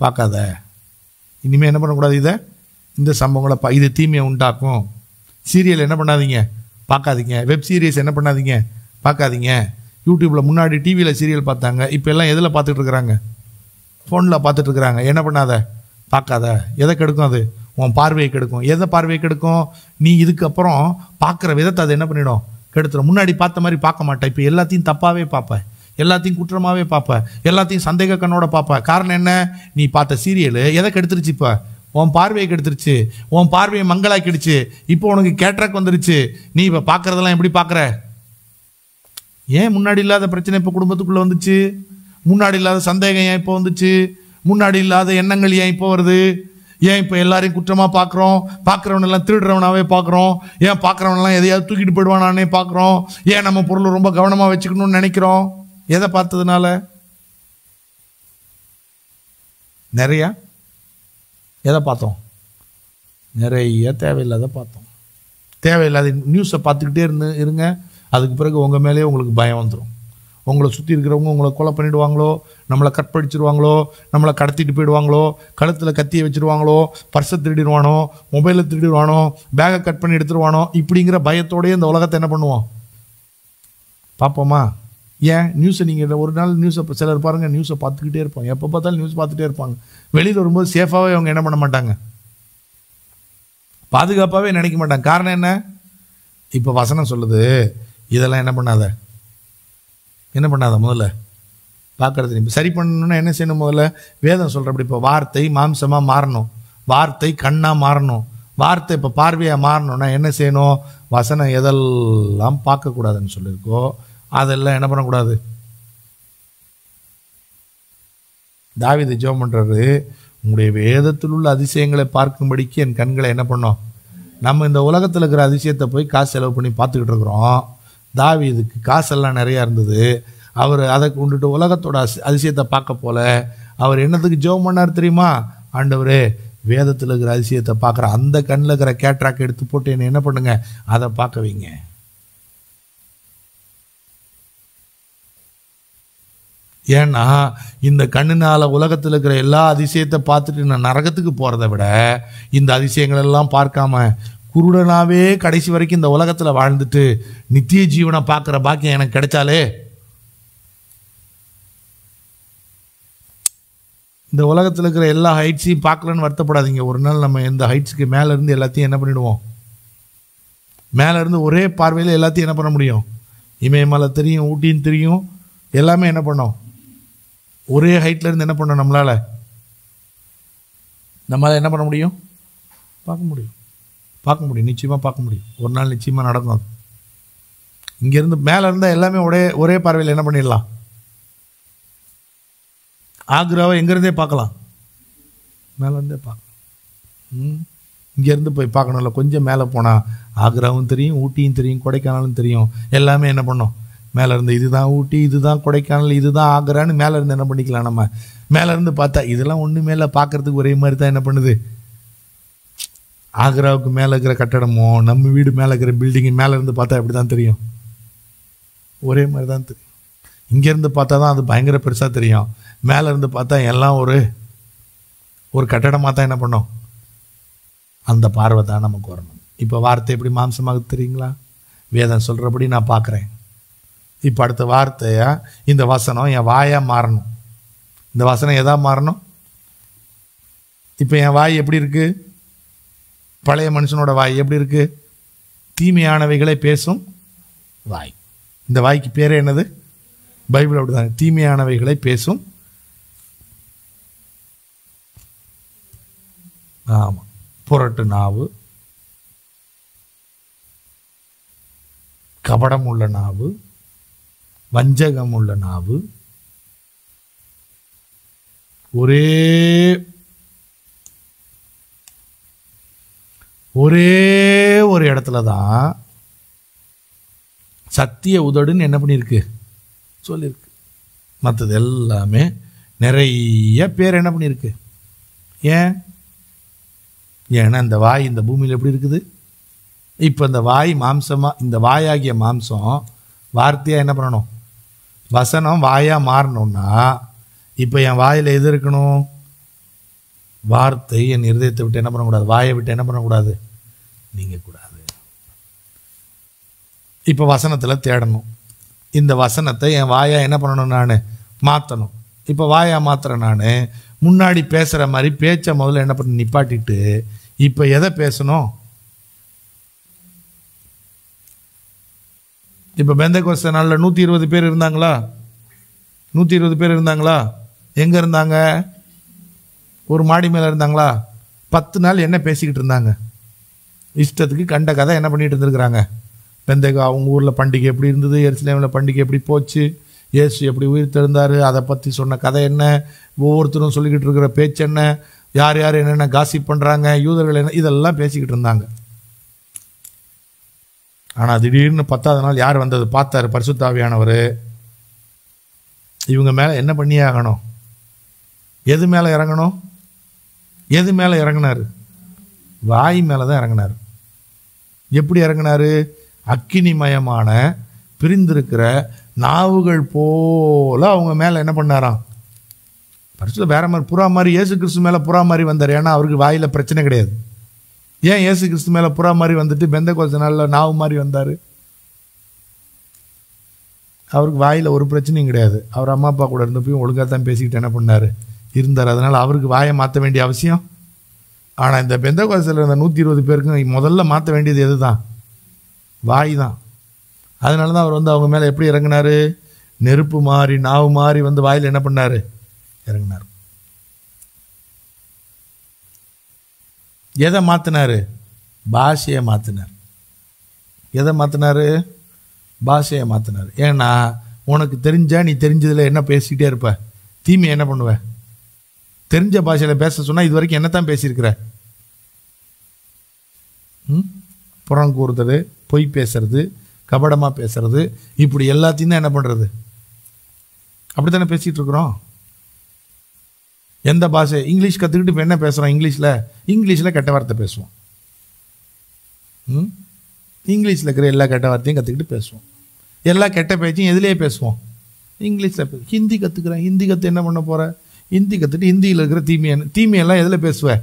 பார்க்காத, இனிமேல் என்ன பண்ணக்கூடாது, இதை இந்த சம்பவங்களை இது தீமையை உண்டாக்கும். சீரியல் என்ன பண்ணாதீங்க? பார்க்காதீங்க. வெப் சீரிஸ் என்ன பண்ணாதீங்க? பார்க்காதீங்க. யூடியூப்பில் முன்னாடி டிவியில் சீரியல் பார்த்தாங்க, இப்போ எல்லாம் எதில் பார்த்துட்டு இருக்கிறாங்க? ஃபோனில் பார்த்துட்டு இருக்கிறாங்க. என்ன பண்ணாத, பார்க்காத. எதை கெடுக்கும்? அது உன் பார்வையை கெடுக்கும். எதை பார்வையை கெடுக்கும்? நீ இதுக்கப்புறம் பார்க்குற விதத்தை அது என்ன பண்ணிடும்? கெடுத்துடும். முன்னாடி பார்த்த மாதிரி பார்க்க மாட்டேன். இப்போ எல்லாத்தையும் தப்பாகவே பார்ப்பேன், எல்லாத்தையும் குற்றமாகவே பார்ப்பேன், எல்லாத்தையும் சந்தேக கண்ணோட பார்ப்பேன். காரணம் என்ன? நீ பார்த்த சீரியல் எதை கெடுத்துருச்சு? இப்போ உன் பார்வையை கெடுத்துருச்சு, உன் பார்வையை மங்களாக்கிடுச்சு. இப்போ உனக்கு கேட்ராக்ட் வந்துருச்சு. நீ இப்போ பார்க்குறதெல்லாம் எப்படி பார்க்குற? ஏன் முன்னாடி இல்லாத பிரச்சனை இப்போ குடும்பத்துக்குள்ளே வந்துச்சு? முன்னாடி இல்லாத சந்தேகம் ஏன் இப்போ வந்துச்சு? முன்னாடி இல்லாத எண்ணங்கள் ஏன் இப்போ வருது? ஏன் இப்போ எல்லாரையும் குற்றமாக பார்க்குறோம்? பார்க்குறவனெல்லாம் திருடுறவனாவே பார்க்குறோம். ஏன் பார்க்குறவனெல்லாம் எதையாவது தூக்கிட்டு போயிடுவானானே பார்க்குறோம். ஏன் நம்ம பொருள் ரொம்ப கவனமாக வச்சுக்கணும்னு நினைக்கிறோம்? எதை பார்த்ததுனால? நிறையா எதை பார்த்தோம்? நிறைய தேவையில்லாத பார்த்தோம். தேவையில்லாத நியூஸை பார்த்துக்கிட்டே இருங்க. அதுக்கு பிறகு உங்கள் மேலேயே உங்களுக்கு பயம் வந்துடும். உங்களை சுற்றி இருக்கிறவங்க உங்களை கொலை பண்ணிவிடுவாங்களோ, நம்மளை கற்பழிச்சிருவாங்களோ, நம்மளை கடத்திட்டு போயிடுவாங்களோ, கழுத்தில் கத்தியை வச்சுருவாங்களோ, பர்ஸை திருடிடுவானோ, மொபைலை திருடிடுவானோ, பேகை கட் பண்ணி எடுத்துருவானோ, இப்படிங்கிற பயத்தோடையே இந்த உலகத்தை என்ன பண்ணுவோம்? பார்ப்போமா? ஏன் நியூஸை நீங்கள் ஒரு நாள் நியூஸை சிலர் பாருங்கள், நியூஸை பார்த்துக்கிட்டே இருப்பாங்க. எப்போ பார்த்தாலும் நியூஸ் பார்த்துட்டே இருப்பாங்க. வெளியில் வரும்போது சேஃபாகவே அவங்க என்ன பண்ண மாட்டாங்க, பாதுகாப்பாகவே நினைக்க மாட்டாங்க. காரணம் என்ன? இப்போ வசனம் சொல்லுது, இதெல்லாம் என்ன பண்ணாத முதல்ல பார்க்கறது. இப்போ சரி பண்ணணும்னா என்ன செய்யணும்? முதல்ல வேதம் சொல்கிறப்படி இப்போ வார்த்தை மாம்சமாக மாறணும், வார்த்தை கண்ணாக மாறணும், வார்த்தை இப்போ பார்வையாக மாறணும்னா என்ன செய்யணும்? வசனம் எதெல்லாம் பார்க்கக்கூடாதுன்னு சொல்லியிருக்கோ அதெல்லாம் என்ன பண்ணக்கூடாது. தாவீது ஜெபம் பண்ணுறாரு, உங்களுடைய வேதத்தில் உள்ள அதிசயங்களை பார்க்கும்படிக்கு என் கண்களை என்ன பண்ணோம்? நம்ம இந்த உலகத்தில் இருக்கிற அதிசயத்தை போய் காசு செலவு பண்ணி பார்த்துக்கிட்டு இருக்கிறோம். தாவீதுக்கு காசெல்லாம் நிறையா இருந்தது. அவர் அதை கொண்டுட்டு உலகத்தோட அதிசயத்தை பார்க்க போல. அவர் என்னத்துக்கு ஜெபம் பண்ணார் தெரியுமா? ஆண்டவரே, வேதத்தில் இருக்கிற அதிசயத்தை பார்க்குற அந்த கண்ணில் இருக்கிற கேட்ராக் எடுத்து போட்டு என்ன என்ன பண்ணுங்க, அதை பார்க்க வைங்க. ஏன்னா இந்த கண்ணினால உலகத்தில் இருக்கிற எல்லா அதிசயத்தை பார்த்துட்டு நான் நரகத்துக்கு போகிறத விட இந்த அதிசயங்கள் எல்லாம் பார்க்காம குருடனாவே கடைசி வரைக்கும் இந்த உலகத்தில் வாழ்ந்துட்டு நித்திய ஜீவனை பார்க்குற பாக்கியம் எனக்கு கிடைச்சாலே, இந்த உலகத்தில் இருக்கிற எல்லா ஹைட்ஸையும் பார்க்கலன்னு வருத்தப்படாதீங்க. ஒரு நாள் நம்ம இந்த ஹைட்ஸுக்கு மேலே இருந்து எல்லாத்தையும் என்ன பண்ணிடுவோம்? மேலே இருந்து ஒரே பார்வையில் எல்லாத்தையும் என்ன பண்ண முடியும்? இமயமலை தெரியும், ஊட்டின்னு தெரியும், எல்லாமே என்ன பண்ணோம்? ஒரே ஹைட்டில் இருந்து என்ன பண்ணோம்? நம்மளால் என்ன பண்ண முடியும்? பார்க்க முடியும், நிச்சயமாக பார்க்க முடியும். ஒரு நாள் நிச்சயமாக நடக்கும். அது இங்கேருந்து மேலே இருந்தால் எல்லாமே ஒரே பார்வையில் என்ன பண்ணிடலாம்? ஆக்ராவை எங்கேருந்தே பார்க்கலாம், மேலேருந்தே பார்க்கலாம். இங்கேருந்து போய் பார்க்கணும்ல, கொஞ்சம் மேலே போனால் ஆக்ராவும் தெரியும், ஊட்டியும் தெரியும், கொடைக்கானலும் தெரியும். எல்லாமே என்ன பண்ணோம்? மேலே இருந்து இதுதான் ஊட்டி, இதுதான் கொடைக்கானல், இதுதான் ஆக்ரான்னு மேலே இருந்து என்ன பண்ணிக்கலாம்? நம்ம மேலே இருந்து பார்த்தா இதெல்லாம் ஒன்று மேலே பார்க்கறதுக்கு ஒரே மாதிரி தான் என்ன பண்ணுது. ஆக்ராவுக்கு மேலே இருக்கிற கட்டடமோ நம்ம வீடு மேலே இருக்கிற பில்டிங்கு மேலே இருந்து பார்த்தா எப்படி தான் தெரியும்? ஒரே மாதிரி தான் தெரியும். இங்கேருந்து பார்த்தா தான் அது பயங்கர பெருசாக தெரியும். மேலே இருந்து பார்த்தா எல்லாம் ஒரு கட்டடமாக தான் என்ன பண்ணோம்? அந்த பார்வை தான் நமக்கு வரணும். இப்போ வார்த்தை எப்படி மாம்சமாக தெரியுங்களா? வேதம் சொல்கிறபடி நான் பார்க்குறேன். இப்போ அடுத்த வார்த்தையா இந்த வசனம் என் வாயாக மாறணும். இந்த வசனம் எதா மாறணும்? இப்போ என் வாய் எப்படி இருக்கு? பழைய மனுஷனோட வாய் எப்படி இருக்கு? தீமையானவைகளை பேசும் வாய். இந்த வாய்க்கு பேரே என்னது? பைபிள் அப்படிதான், தீமையானவைகளை பேசும். ஆமாம், புரட்டு நாவு, கபடம் உள்ள நாவு, வஞ்சகம் உள்ள நாவு, ஒரே ஒரு இடத்துல தான் சத்திய உதடுன்னு என்ன பண்ணியிருக்கு? சொல்லியிருக்கு. மற்றது எல்லாமே நிறைய பேர் என்ன பண்ணியிருக்கு? ஏன்னா இந்த வாய் இந்த பூமியில் எப்படி இருக்குது? இப்போ இந்த வாய் மாம்சமாக, இந்த வாயாகிய மாம்சம் வார்த்தையாக என்ன பண்ணணும்? வசனம் வாயாக மாறணும்னா இப்போ என் வாயில் எது இருக்கணும்? வார்த்தை என் இருதயத்தை விட்டு என்ன பண்ணக்கூடாது? வாயை விட்டு என்ன பண்ணக்கூடாது? நீங்கக்கூடாது. இப்போ வசனத்தில் தேடணும். இந்த வசனத்தை என் வாயாக என்ன பண்ணணும்? நான் மாற்றணும். இப்போ வாயாக மாற்றுறேன். நான் முன்னாடி பேசுகிற மாதிரி பேச்சை முதல்ல என்ன பண்ணி நிப்பாட்டிட்டு இப்போ எதை பேசணும்? இப்போ பெந்தெகோஸ்தே நாளில் 120 பேர் இருந்தாங்களா? 120 பேர் இருந்தாங்களா? எங்கே இருந்தாங்க? ஒரு மாடி மேலே இருந்தாங்களா? 10 நாள் என்ன பேசிக்கிட்டு இருந்தாங்க? இஷ்டத்துக்கு கண்ட கதை என்ன பண்ணிட்டு இருந்திருக்கிறாங்க? அவங்க ஊரில் பண்டிகை எப்படி இருந்தது, எருசலேமில் பண்டிகை எப்படி போச்சு, இயேசு எப்படி உயிர் தெழுந்தார், அதை பற்றி சொன்ன கதை என்ன, ஒவ்வொருத்தரும் சொல்லிக்கிட்டு இருக்கிற பேச்சு என்ன, யார் யார் என்னென்ன காசிப் பண்ணுறாங்க, யூதர்கள் என்ன, இதெல்லாம் பேசிக்கிட்டு இருந்தாங்க. ஆனால் திடீர்னு 10வது நாள் யார் வந்தது பார்த்தாரு, பரிசுத்த ஆவியானவர். இவங்க மேலே என்ன பண்ணியே ஆகணும், எது மேலே இறங்கணும், எது மேலே இறங்கினார், வாய் மேலே தான் இறங்கினார். எப்படி இறங்கினார், அக்கினிமயமான பிரிந்திருக்கிற நாவுகள் போல அவங்க மேலே என்ன பண்ணாராம், பரிசுத்த வேற மாதிரி புறா மாதிரி இயேசு கிறிஸ்து மேலே புறா மாதிரி வந்தார். ஏன்னா அவருக்கு வாயில் பிரச்சனை கிடையாது. ஏன் இயேசு கிறிஸ்து மேலே புறா மாதிரி வந்துட்டு பெந்தெக்கோஸ்து நாளில் நாவு மாதிரி வந்தார்? அவருக்கு வாயில் ஒரு பிரச்சனையும் கிடையாது. அவர் அம்மா அப்பா கூட இருந்து போய் ஒழுங்காக தான் பேசிக்கிட்டு என்ன பண்ணார் இருந்தார். அதனால் அவருக்கு வாயை மாற்ற வேண்டிய அவசியம். ஆனால் இந்த பெந்தெக்கோஸ்தில் இருந்த 120 பேருக்கும் முதல்ல மாற்ற வேண்டியது எது தான், வாய் தான். அதனால தான் அவர் வந்து அவங்க மேலே எப்படி இறங்கினார், நெருப்பு மாறி நாவு மாறி வந்து வாயில் என்ன பண்ணார், இறங்கினார். எதை மாற்றினார், பாஷையை மாற்றினார். எதை மாற்றினார், பாஷையை மாற்றினார். ஏன்னா உனக்கு தெரிஞ்சா நீ தெரிஞ்சதில் என்ன பேசிக்கிட்டே இருப்ப, தீமையை என்ன பண்ணுவ, தெரிஞ்ச பாஷையில் பேச சொன்னால் இது வரைக்கும் என்னத்தான் பேசியிருக்கிற, புறம் கூறுறது, பொய் பேசுறது, கபடமாக பேசுறது, இப்படி எல்லாத்தையும் தான் என்ன பண்ணுறது, அப்படி தானே பேசிகிட்டு இருக்கிறோம். எந்த பாஷை, இங்கிலீஷ் கற்றுக்கிட்டு இப்போ என்ன பேசுகிறோம், இங்கிலீஷில் கெட்ட வார்த்தை பேசுவோம். இங்கிலீஷில் இருக்கிற எல்லா கெட்ட வார்த்தையும் கற்றுக்கிட்டு பேசுவோம். எல்லா கெட்ட பேச்சையும் எதுலேயே பேசுவோம், இங்கிலீஷில். ஹிந்தி கற்றுக்கிறேன், ஹிந்தி கற்று என்ன பண்ண போகிற, ஹிந்தி கற்றுட்டு ஹிந்தியில் இருக்கிற தீமையெல்லாம் எதில் பேசுவேன்.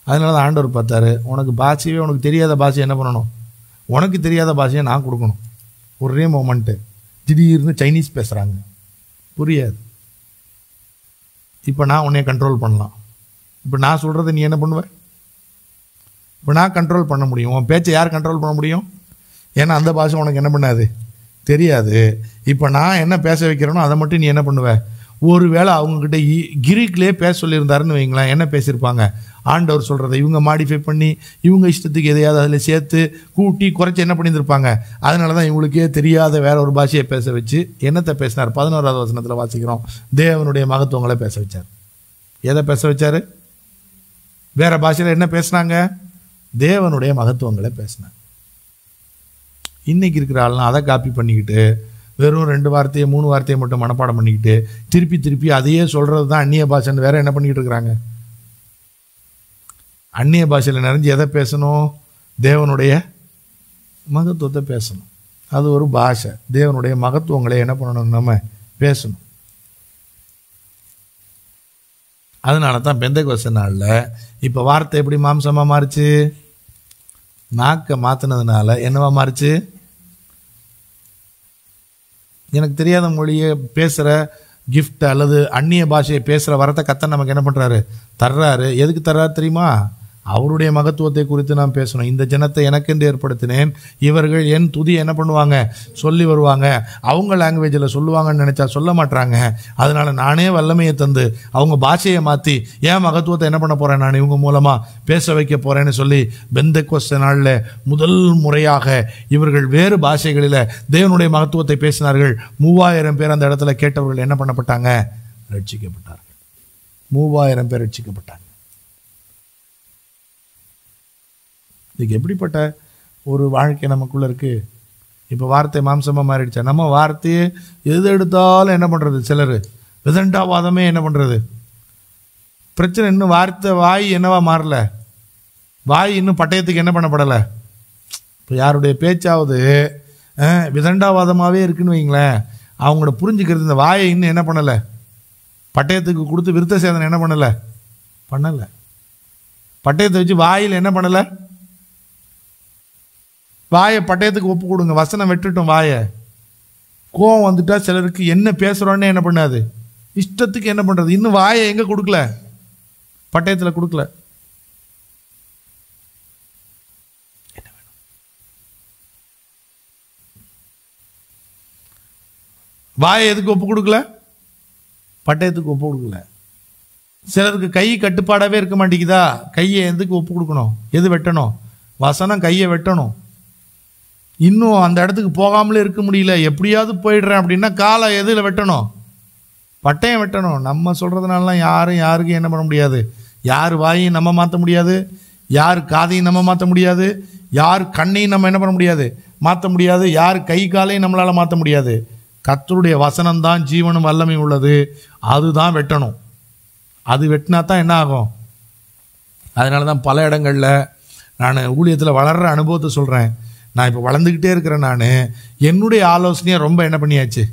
அதனால தான் ஆண்டவர் பார்த்தாரு, உனக்கு பாஷையே உனக்கு தெரியாத பாஷை என்ன பண்ணணும், உனக்கு தெரியாத பாஷையை நான் கொடுக்கணும். ஒரே மொமெண்ட்டு திடீர்னு சைனீஸ் பேசுகிறாங்க, புரியாது. இப்போ நான் உன்னைய கண்ட்ரோல் பண்ணலாம். இப்போ நான் சொல்கிறத நீ என்ன பண்ணுவ, இப்போ நான் கண்ட்ரோல் பண்ண முடியும். உன் பேச்சை யார் கண்ட்ரோல் பண்ண முடியும், ஏன்னா அந்த பாஷை உனக்கு என்ன பண்ணாது, தெரியாது. இப்போ நான் என்ன பேச வைக்கிறேனோ அதை மட்டும் நீ என்ன பண்ணுவ. ஒருவேளை அவங்கக்கிட்ட கிரீக்லேயே பேச சொல்லியிருந்தாருன்னு வைங்களேன், என்ன பேசியிருப்பாங்க, ஆண்டவர் சொல்கிறத இவங்க மாடிஃபை பண்ணி இவங்க இஷ்டத்துக்கு எதையாவது அதில் சேர்த்து கூட்டி குறைச்சி என்ன பண்ணியிருப்பாங்க. அதனால தான் இவங்களுக்கே தெரியாத வேற ஒரு பாஷையை பேச வச்சு என்னத்தை பேசினார். 11வது வசனத்தில் வாசிக்கிறோம், தேவனுடைய மகத்துவங்களை பேச வச்சார். எதை பேச வச்சார், வேற பாஷையில் என்ன பேசினாங்க, தேவனுடைய மகத்துவங்களை பேசினாங்க. இன்னைக்கு இருக்கிற ஆள்லாம் அதை காப்பி பண்ணிக்கிட்டு வெறும் 2 வார்த்தையை 3 வார்த்தையை மட்டும் மனப்பாடம் பண்ணிக்கிட்டு திருப்பி திருப்பி அதையே சொல்கிறது தான் அந்நிய பாஷைன்னு வேற என்ன பண்ணிக்கிட்டு இருக்கிறாங்க. அந்நிய பாஷையில் நிறைஞ்சு எதை பேசணும், தேவனுடைய மகத்துவத்தை பேசணும். அது ஒரு பாஷை. தேவனுடைய மகத்துவங்களை என்ன பண்ணணும், நம்ம பேசணும். அதனால தான் பெந்தெக்கோஸ்து நாளில் இப்போ வார்த்தை எப்படி மாம்சமாக மாறிச்சு, நாக்கை மாற்றினதுனால என்னவா மாறிச்சு, எனக்கு தெரியாத மொழியை பேசுகிற கிஃப்ட் அல்லது அந்நிய பாஷையை பேசுகிற வரத்தை கர்த்தர் நமக்கு என்ன பண்ணுறாரு, தர்றாரு. எதுக்கு தர்றாரு தெரியுமா, அவருடைய மகத்துவத்தை குறித்து நாம் பேசணும். இந்த ஜனத்தை எனக்கென்று ஏற்படுத்தினேன், இவர்கள் என் துதி என்ன பண்ணுவாங்க, சொல்லி வருவாங்க. அவங்க லாங்குவேஜில் சொல்லுவாங்கன்னு நினச்சா சொல்ல மாட்டாங்க. அதனால் நானே வல்லமையை தந்து அவங்க பாஷையை மாற்றி என் மகத்துவத்தை என்ன பண்ண போகிறேன், நான் இவங்க மூலமாக பேச வைக்க போகிறேன்னு சொல்லி பெந்தெக்கோஸ்து நாளில் முதல் முறையாக இவர்கள் வேறு பாஷைகளில் தேவனுடைய மகத்துவத்தை பேசினார்கள். 3000 பேர் அந்த இடத்துல கேட்டவர்கள் என்ன பண்ணப்பட்டாங்க, ரட்சிக்கப்பட்டார்கள். 3000 பேர் ரட்சிக்கப்பட்டாங்க. இதுக்கு எப்படிப்பட்ட ஒரு வாழ்க்கை நமக்குள்ளே இருக்குது. இப்போ வார்த்தை மாம்சமாக மாறிடுச்சா, நம்ம வார்த்தையே எது எடுத்தாலும் என்ன பண்ணுறது, சிலர் விதண்டாவாதமே என்ன பண்ணுறது. பிரச்சனை இன்னும் வார்த்தை வாய் என்னவா மாறல, வாய் இன்னும் பட்டயத்துக்கு என்ன பண்ணப்படலை. இப்போ யாருடைய பேச்சாவது விதண்டாவாதமாகவே இருக்குன்னு வைங்களேன், அவங்களோட புரிஞ்சுக்கிறது இந்த வாயை இன்னும் என்ன பண்ணலை, பட்டயத்துக்கு கொடுத்து விருத்த சேதனை என்ன பண்ணலை, பட்டயத்தை வச்சு வாயில் என்ன பண்ணலை, வாயை பட்டயத்துக்கு ஒப்பு கொடுங்க. வசனம் வெட்டுட்டும் வாயை. கோவம் வந்துட்டா சிலருக்கு என்ன பேசுகிறோன்னே என்ன பண்ணாது, இஷ்டத்துக்கு என்ன பண்ணுறது. இன்னும் வாயை எங்கே கொடுக்கல, பட்டயத்தில் கொடுக்கல. என்ன வேணும், வாயை எதுக்கு ஒப்பு கொடுக்கல, பட்டயத்துக்கு ஒப்பு கொடுக்கல. சிலருக்கு கை கட்டுப்பாடாகவே இருக்க மாட்டேங்குதா, கையை எதுக்கு ஒப்பு கொடுக்கணும், எது வெட்டணும், வசனம் கையை வெட்டணும். இன்னும் அந்த இடத்துக்கு போகாமலே இருக்க முடியல, எப்படியாவது போயிடுறேன் அப்படின்னா காலை எதில் வெட்டணும்? பட்டயம் வெட்டணும். நம்ம சொல்கிறதுனாலாம் யாருக்கும் என்ன பண்ண முடியாது? யார் வாயையும் நம்ம மாற்ற முடியாது, யார் காதையும் நம்ம மாற்ற முடியாது, யார் கண்ணையும் நம்ம என்ன பண்ண முடியாது? மாற்ற முடியாது. யார் கை காலையும் நம்மளால் மாற்ற முடியாது. கர்த்தருடைய வசனம்தான் ஜீவனும் வல்லமை உள்ளது, அதுதான் வெட்டணும். அது வெட்டினா தான் என்ன ஆகும்? அதனால தான் பல இடங்களில் நான் ஊழியத்தில் வளர்கிற அனுபவத்தை சொல்கிறேன். நான் இப்போ வளர்ந்துக்கிட்டே இருக்கிறேன். நான் என்னுடைய ஆலோசனையை ரொம்ப என்ன பண்ணியாச்சு.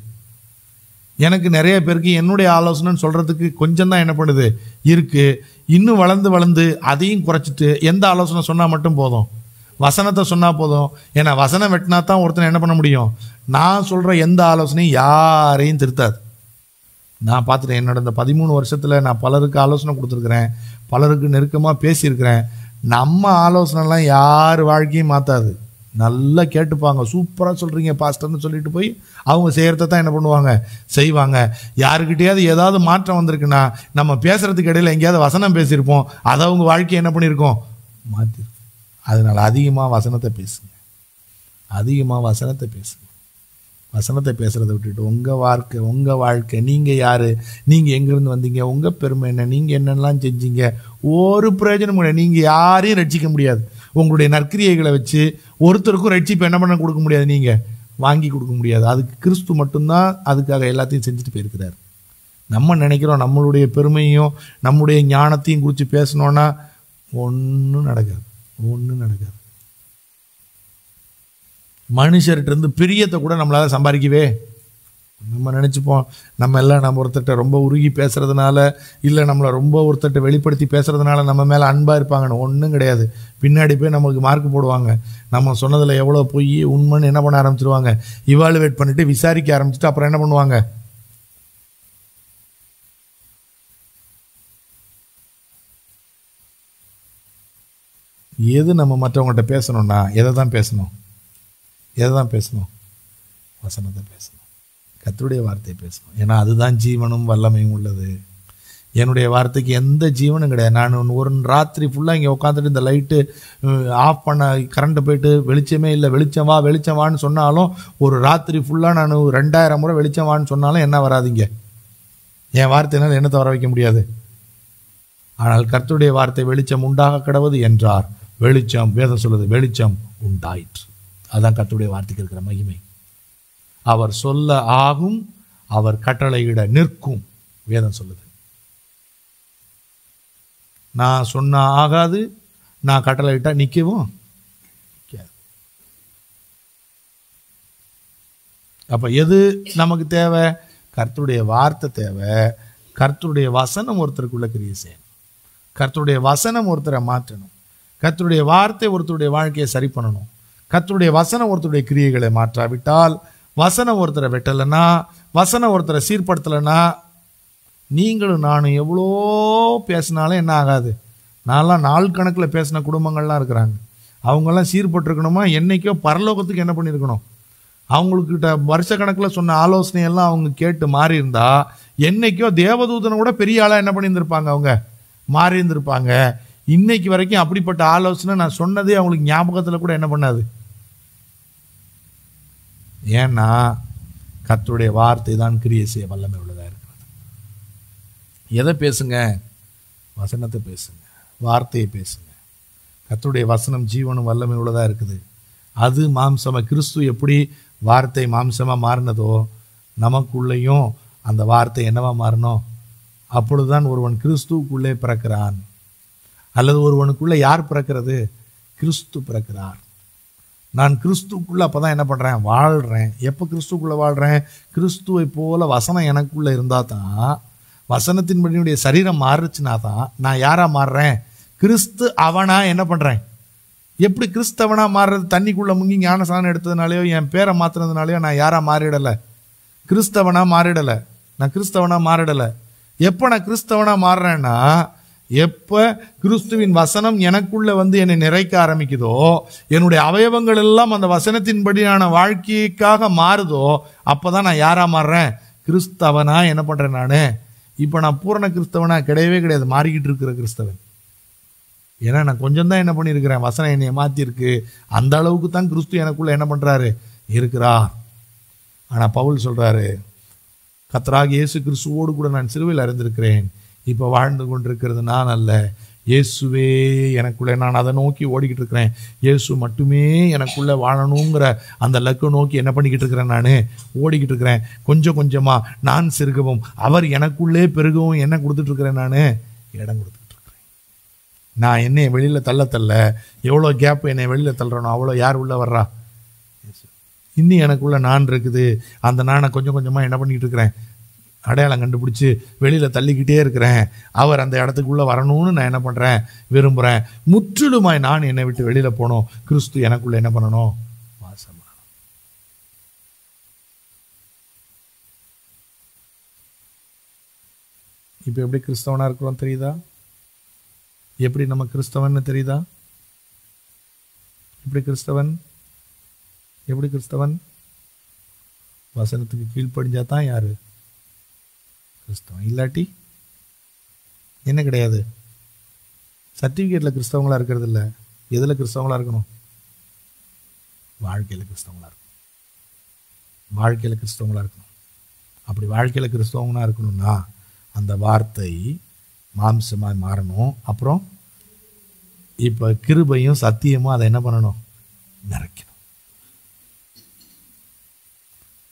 எனக்கு நிறைய பேருக்கு என்னுடைய ஆலோசனைன்னு சொல்கிறதுக்கு கொஞ்சம் தான் என்ன பண்ணுது இருக்குது. இன்னும் வளர்ந்து அதையும் குறைச்சிட்டு எந்த ஆலோசனை சொன்னால் மட்டும் போதும், வசனத்தை சொன்னால் போதும். ஏன்னா வசனம் வெட்டினா தான் ஒருத்தனை என்ன பண்ண முடியும். நான் சொல்கிற எந்த ஆலோசனையும் யாரையும் திருத்தாது. நான் பார்த்துட்டேன். என்னோட இந்த 13 வருஷத்தில் நான் பலருக்கு ஆலோசனை கொடுத்துருக்குறேன், பலருக்கு நெருக்கமாக பேசியிருக்கிறேன். நம்ம ஆலோசனைலாம் யார் வாழ்க்கையும் மாற்றாது. நல்லா கேட்டுப்பாங்க. சூப்பராக சொல்கிறீங்க பாஸ்டர்னு சொல்லிட்டு போய் அவங்க செய்கிறத தான் என்ன பண்ணுவாங்க, செய்வாங்க. யாருக்கிட்டையாவது ஏதாவது மாற்றம் வந்திருக்குன்னா நம்ம பேசுகிறதுக்கு இடையில் எங்கேயாவது வசனம் பேசியிருப்போம், அதை அவங்க வாழ்க்கையை என்ன பண்ணியிருக்கோம், மாற்றிருக்கோம். அதனால் அதிகமாக வசனத்தை பேசுங்க, அதிகமாக வசனத்தை பேசுங்க. வசனத்தை பேசுகிறத விட்டுட்டு உங்கள் வாழ்க்கை நீங்கள் யார், நீங்கள் எங்கேருந்து வந்தீங்க, உங்கள் பெருமை என்ன, நீங்கள் என்னென்னலாம் செஞ்சீங்க, ஒரு பிரயோஜனம் கிடையாது. நீங்கள் யாரையும் ரட்சிக்க முடியாது. உங்களுடைய நற்கிரியைகளை வச்சு ஒருத்தருக்கும் ரட்சிப்பு என்ன பண்ண கொடுக்க முடியாது, நீங்கள் வாங்கி கொடுக்க முடியாது. அதுக்கு கிறிஸ்து மட்டும்தான் அதுக்காக எல்லாத்தையும் செஞ்சுட்டு போயிருக்கிறார். நம்ம நினைக்கிறோம் நம்மளுடைய பெருமையும் நம்முடைய ஞானத்தையும் குறித்து பேசணுன்னா ஒன்றும் நடக்காது. மனுஷர்கிட்ட பிரியத்தை கூட நம்மளால சம்பாதிக்கவே நம்ம நினச்சிப்போம். நம்ம ஒருத்தர்கிட்ட ரொம்ப உருகி பேசுறதுனால, இல்லை நம்மளை ரொம்ப ஒருத்தர்கிட்ட வெளிப்படுத்தி பேசுறதுனால நம்ம மேலே அன்பாக இருப்பாங்கன்னு ஒன்றும் கிடையாது. பின்னாடி போய் நம்மளுக்கு மார்க் போடுவாங்க. நம்ம சொன்னதில் எவ்வளோ பொய் உண்மைன்னு என்ன பண்ண ஆரம்பிச்சிருவாங்க, இவாலுவேட் பண்ணிட்டு விசாரிக்க ஆரம்பிச்சுட்டு அப்புறம் என்ன பண்ணுவாங்க, எது நம்ம மற்றவங்கள்ட்ட பேசணும்னா எதை தான் பேசணும், வசனத்தை பேசணும், கர்த்தருடைய வார்த்தையை பேசணும். ஏன்னா அதுதான் ஜீவனும் வல்லமையும் உள்ளது. என்னுடைய வார்த்தைக்கு எந்த ஜீவனும் கிடையாது. நான் ஒரு ராத்திரி ஃபுல்லாக இங்கே உட்காந்துட்டு இந்த லைட்டு ஆஃப் பண்ண கரண்ட்டு போயிட்டு வெளிச்சமே இல்லை, வெளிச்சம் வான்னு சொன்னாலும், ஒரு ராத்திரி ஃபுல்லாக நான் 2000 முறை வெளிச்சம் வான்னு சொன்னாலும் என்ன வராதிங்க, என் வார்த்தையினால் என்னத்தை வர வைக்க முடியாது. ஆனால் கர்த்தருடைய வார்த்தை வெளிச்சம் உண்டாக கடவுது என்றார். வெளிச்சம், வேதம் சொல்லுது, வெளிச்சம் உண்டாயிற்று. அதான் கர்த்தருடைய வார்த்தைக்கு இருக்கிற மகிமை. அவர் சொல்ல ஆகும், அவர் கட்டளையிட நிற்கும். வேதம் சொல்லுது. நான் சொன்னா ஆகாது, நான் கட்டளையிட்டா நிற்கவும். அப்ப எது நமக்கு தேவை? கர்த்தருடைய வார்த்தை தேவை. கர்த்தருடைய வசனம் ஒருத்தருக்குள்ள கிரியை செய்யணும். கர்த்தருடைய வசனம் ஒருத்தரை மாற்றணும். கர்த்தருடைய வார்த்தை ஒருத்தருடைய வாழ்க்கையை சரி பண்ணணும். கர்த்தருடைய வசனம் ஒருத்தருடைய கிரியைகளை மாற்றாவிட்டால், வசனம் ஒருத்தரை வெட்டலைன்னா, வசனம் ஒருத்தரை சீர்படுத்தலைன்னா, நீங்களும் நானும் எவ்வளோ பேசினாலும் என்ன ஆகாது. நான்லாம் நாள் கணக்கில் பேசின குடும்பங்கள்லாம் இருக்கிறாங்க. அவங்கெல்லாம் சீர்பட்டுருக்கணுமா, என்னைக்கோ பரலோகத்துக்கு என்ன பண்ணியிருக்கணும். அவங்கக்கிட்ட வருஷ கணக்கில் சொன்ன ஆலோசனையெல்லாம் அவங்க கேட்டு மாறி இருந்தா, என்னைக்கோ தேவதூதனை கூட பெரிய ஆளாக என்ன பண்ணியிருந்திருப்பாங்க, அவங்க மாறி இருந்திருப்பாங்க. இன்னைக்கு வரைக்கும் அப்படிப்பட்ட ஆலோசனை நான் சொன்னதே அவங்களுக்கு ஞாபகத்தில் கூட என்ன பண்ணாது. ஏன்னா கர்த்தருடைய வார்த்தை தான் கிரியை செய்ய வல்லமை உள்ளதாக இருக்கிறது. எதை பேசுங்க? வசனத்தை பேசுங்க, வார்த்தையை பேசுங்க. கர்த்தருடைய வசனம் ஜீவனும் வல்லமை உள்ளதாக இருக்குது. அது மாம்சமாக, கிறிஸ்து எப்படி வார்த்தை மாம்சமாக மாறினதோ, நமக்குள்ளேயும் அந்த வார்த்தை என்னவா மாறணும். அப்பொழுதுதான் ஒருவன் கிறிஸ்துவுக்குள்ளே பிறக்கிறான். அல்லது ஒருவனுக்குள்ளே யார் பிறக்கிறது? கிறிஸ்து பிறக்கிறார். நான் கிறிஸ்துக்குள்ளே அப்போ தான் என்ன பண்ணுறேன், வாழ்கிறேன். எப்போ கிறிஸ்துக்குள்ளே வாழ்கிறேன்? கிறிஸ்துவை போல வசனம் எனக்குள்ளே இருந்தால் தான், வசனத்தின்படியுடைய சரீரம் மாறுச்சுனா தான் நான் யாராக மாறுறேன்? கிறிஸ்து அவனா என்ன பண்ணுறேன்? எப்படி கிறிஸ்தவனா மாறுறது? தண்ணிக்குள்ளே முங்கி ஞானஸ்நானம் எடுத்ததுனாலையோ என் பேரை மாற்றுறதுனாலையோ நான் யாராக மாறிடலை, கிறிஸ்தவனா மாறிடலை. நான் கிறிஸ்தவனா மாறிடலை. எப்போ நான் கிறிஸ்தவனா மாறுறேன்னா, எப்போ கிறிஸ்துவின் வசனம் எனக்குள்ள வந்து என்னை நிறைக்க ஆரம்பிக்குதோ, என்னுடைய அவயவங்கள் எல்லாம் அந்த வசனத்தின்படியான வாழ்க்கைக்காக மாறுதோ, அப்போதான் நான் யாரா மாறுறேன்? கிறிஸ்தவனா என்ன பண்றேன்? நான் இப்போ நான் பூரண கிறிஸ்தவனா கிடையவே கிடையாது, மாறிக்கிட்டு இருக்கிற கிறிஸ்தவன். ஏன்னா நான் கொஞ்சம் தான் என்ன பண்ணியிருக்கிறேன், வசனம் என்னை மாற்றிருக்கு. அந்த அளவுக்கு தான் கிறிஸ்து எனக்குள்ள என்ன பண்ணுறாரு, இருக்கிறார். ஆனால் பவுல் சொல்கிறாரு, கர்த்தராகிய இயேசு கிறிஸ்துவோடு கூட நான் சிலுவையில் அறிந்திருக்கிறேன். இப்போ வாழ்ந்து கொண்டிருக்கிறது நான் அல்ல, இயேசுவே எனக்குள்ளே, நான் அதை நோக்கி ஓடிக்கிட்டு இருக்கிறேன். இயேசு மட்டுமே எனக்குள்ளே வாழணுங்கிற அந்த லக்கை நோக்கி என்ன பண்ணிக்கிட்டு இருக்கிறேன், நான் ஓடிக்கிட்டு இருக்கிறேன். கொஞ்சம் கொஞ்சமாக நான் சிறுகவும் அவர் எனக்குள்ளே பெருகவும் என்ன கொடுத்துட்ருக்கிறேன், நான் இடம் கொடுத்துக்கிட்டு இருக்கிறேன். நான் என்னை வெளியில் தள்ள எவ்வளோ கேப் என்னை வெளியில் தள்ளுறனோ அவ்வளோ யார் உள்ளே வர்றா, இன்னும் எனக்குள்ள நான் இருக்குது. அந்த நானை கொஞ்சம் கொஞ்சமாக என்ன பண்ணிக்கிட்டு இருக்கிறேன், அடையாளம் கண்டுபிடிச்சி வெளியில் தள்ளிக்கிட்டே இருக்கிறேன். அவர் அந்த இடத்துக்குள்ளே வரணும்னு நான் என்ன பண்ணுறேன், விரும்புகிறேன். முற்றிலுமாய் நான் என்னை விட்டு வெளியில் போகணும். கிறிஸ்து எனக்குள்ள என்ன பண்ணணும், வாசம். இப்போ எப்படி கிறிஸ்தவனாக இருக்கிறோம் தெரியுதா? எப்படி நம்ம கிறிஸ்தவன்னு தெரியுதா? எப்படி கிறிஸ்தவன் வசனத்துக்கு கீழ்ப்படிஞ்சா தான் யாரு கிறிஸ்தவன். இல்லாட்டி என்ன கிடையாது. சர்டிஃபிகேட்ல கிறிஸ்தவங்களா இருக்கிறது இல்லை. எதுல கிறிஸ்தவங்களா இருக்கணும், வாழ்க்கையில கிறிஸ்தவங்களா இருக்கணும். வாழ்க்கையில கிறிஸ்தவங்களா இருக்கணும். அப்படி வாழ்க்கையில கிறிஸ்தவங்களா இருக்கணும்னா அந்த வார்த்தை மாம்சமாய் மாறணும். அப்புறம் இப்ப கிருபையும் சத்தியமும் அதை என்ன பண்ணணும், நிறைக்கணும்.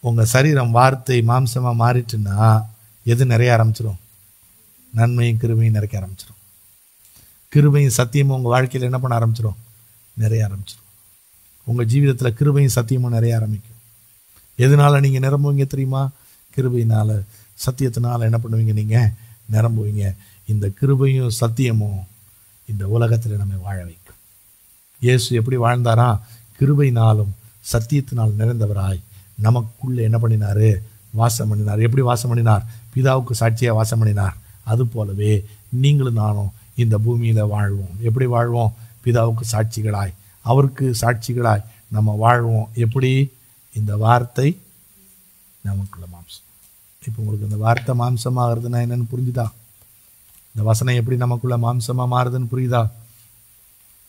உங்கள் சரீரம் வார்த்தை மாம்சமாக மாறிட்டுன்னா எது நிறைய ஆரம்பிச்சிடும், நன்மையும் கிருபையும் நிறைக்க ஆரம்பிச்சிடும். கிருபையும் சத்தியமும் உங்கள் வாழ்க்கையில் என்ன பண்ண ஆரம்பிச்சிடும், நிறைய ஆரம்பிச்சிடும். உங்கள் ஜீவிதத்தில் கிருபையும் சத்தியமும் நிறைய ஆரம்பிக்கும். எதனால நீங்கள் நிரம்புவீங்க தெரியுமா? கிருபையினால் சத்தியத்தினால் என்ன பண்ணுவீங்க, நீங்கள் நிரம்புவீங்க. இந்த கிருபையும் சத்தியமும் இந்த உலகத்தில் நம்மை வாழ வைக்கும். இயேசு எப்படி வாழ்ந்தாரா? கிருபையினாலும் சத்தியத்தினால் நிறைந்தவராய் நமக்குள்ளே என்ன பண்ணினாரு, வாசம் பண்ணினார். எப்படி வாசம் பண்ணினார்? பிதாவுக்கு சாட்சியாக வாசம் பண்ணினார். அது போலவே நீங்களும் நானும் இந்த பூமியில் வாழ்வோம். எப்படி வாழ்வோம்? பிதாவுக்கு சாட்சிகளாய், அவருக்கு சாட்சிகளாய் நம்ம வாழ்வோம். எப்படி? இந்த வார்த்தை நமக்குள்ள மாம்சம். இப்போ உங்களுக்கு இந்த வார்த்தை மாம்சமாகிறதுனா என்னன்னு புரிஞ்சுதா? இந்த வசனம் எப்படி நமக்குள்ள மாம்சமாக மாறுதுன்னு புரியுதா?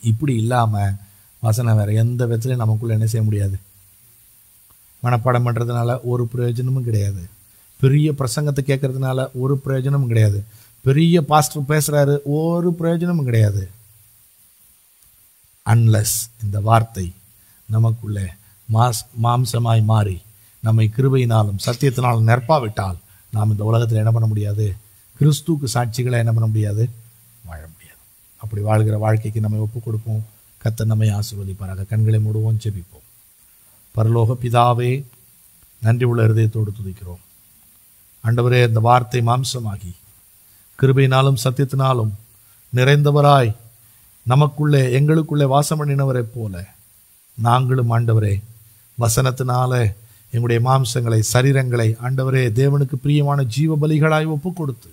இப்படி இல்லாமல் வசனம் வேற எந்த விதத்துலையும் நமக்குள்ள என்ன செய்ய முடியாது. மனப்பாடம் பண்ணுறதுனால ஒரு பிரயோஜனமும் கிடையாது. பெரிய பிரசங்கத்தை கேட்கறதுனால ஒரு பிரயோஜனமும் கிடையாது. பெரிய பாஸ்டர் பேசுகிறாரு, ஒரு பிரயோஜனமும் கிடையாது. அன்லஸ் இந்த வார்த்தை நமக்குள்ளே மாம்சமாய் மாறி நம்மை கிருபையினாலும் சத்தியத்தினாலும் நிரப்பாவிட்டால் நாம் இந்த உலகத்தில் என்ன பண்ண முடியாது, கிறிஸ்துவுக்கு சாட்சிகளை என்ன பண்ண முடியாது, வாழ முடியாது. அப்படி வாழ்கிற வாழ்க்கைக்கு நம்ம ஒப்புக் கொடுப்போம். கர்த்தர் நம்மை ஆசீர்வதிப்பாராக. கண்களை மூடுவோம், ஜெபிப்போம். பரலோக பிதாவே, நன்றி உள்ள இருதயத்தோடு துதிக்கிறோம். ஆண்டவரே, இந்த வார்த்தை மாம்சமாகி கிருபையினாலும் சத்தியத்தினாலும் நிறைந்தவராய் நமக்குள்ளே எங்களுக்குள்ளே வாசம் பண்ணினவரை போல நாங்களும் ஆண்டவரே வசனத்தினால எங்களுடைய மாம்சங்களை, சரீரங்களை ஆண்டவரே தேவனுக்கு பிரியமான ஜீவ பலிகளாய் ஒப்பு கொடுத்து,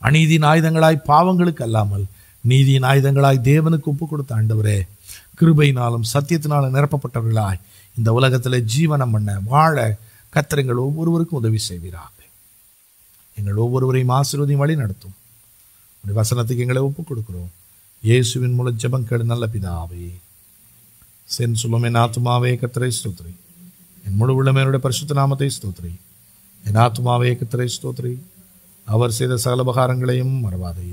அநீதியின் ஆயுதங்களாய் பாவங்களுக்கு அல்லாமல் நீதியின் ஆயுதங்களாய் தேவனுக்கு ஒப்பு கொடுத்த ஆண்டவரே, கிருபையினாலும் சத்தியத்தினாலும் நிரப்பப்பட்டவர்களாய் இந்த உலகத்தில் ஜீவனம் பண்ண வாழ கர்த்தர் எங்கள் ஒவ்வொருவருக்கும் உதவி செய்வீராக. எங்கள் ஒவ்வொருவரையும் ஆசீர்வதியும் வழி நடத்தும். உடைய வசனத்துக்கு எங்களை ஒப்புக் கொடுக்கிறோம். இயேசுவின் மூலம் ஜெபம் கேளு நல்ல பிதாவே. சென் சொல்லும் என் ஆத்துமாவே கர்த்தரை ஸ்தோத்திரி, என் முழு உள்ளமையுடைய பரிசுத்த நாமத்தை ஸ்தோத்திரி. என் ஆத்துமாவே கர்த்தரை ஸ்தோத்திரி, அவர் செய்த சகல உபகாரங்களையும் மறவாதே.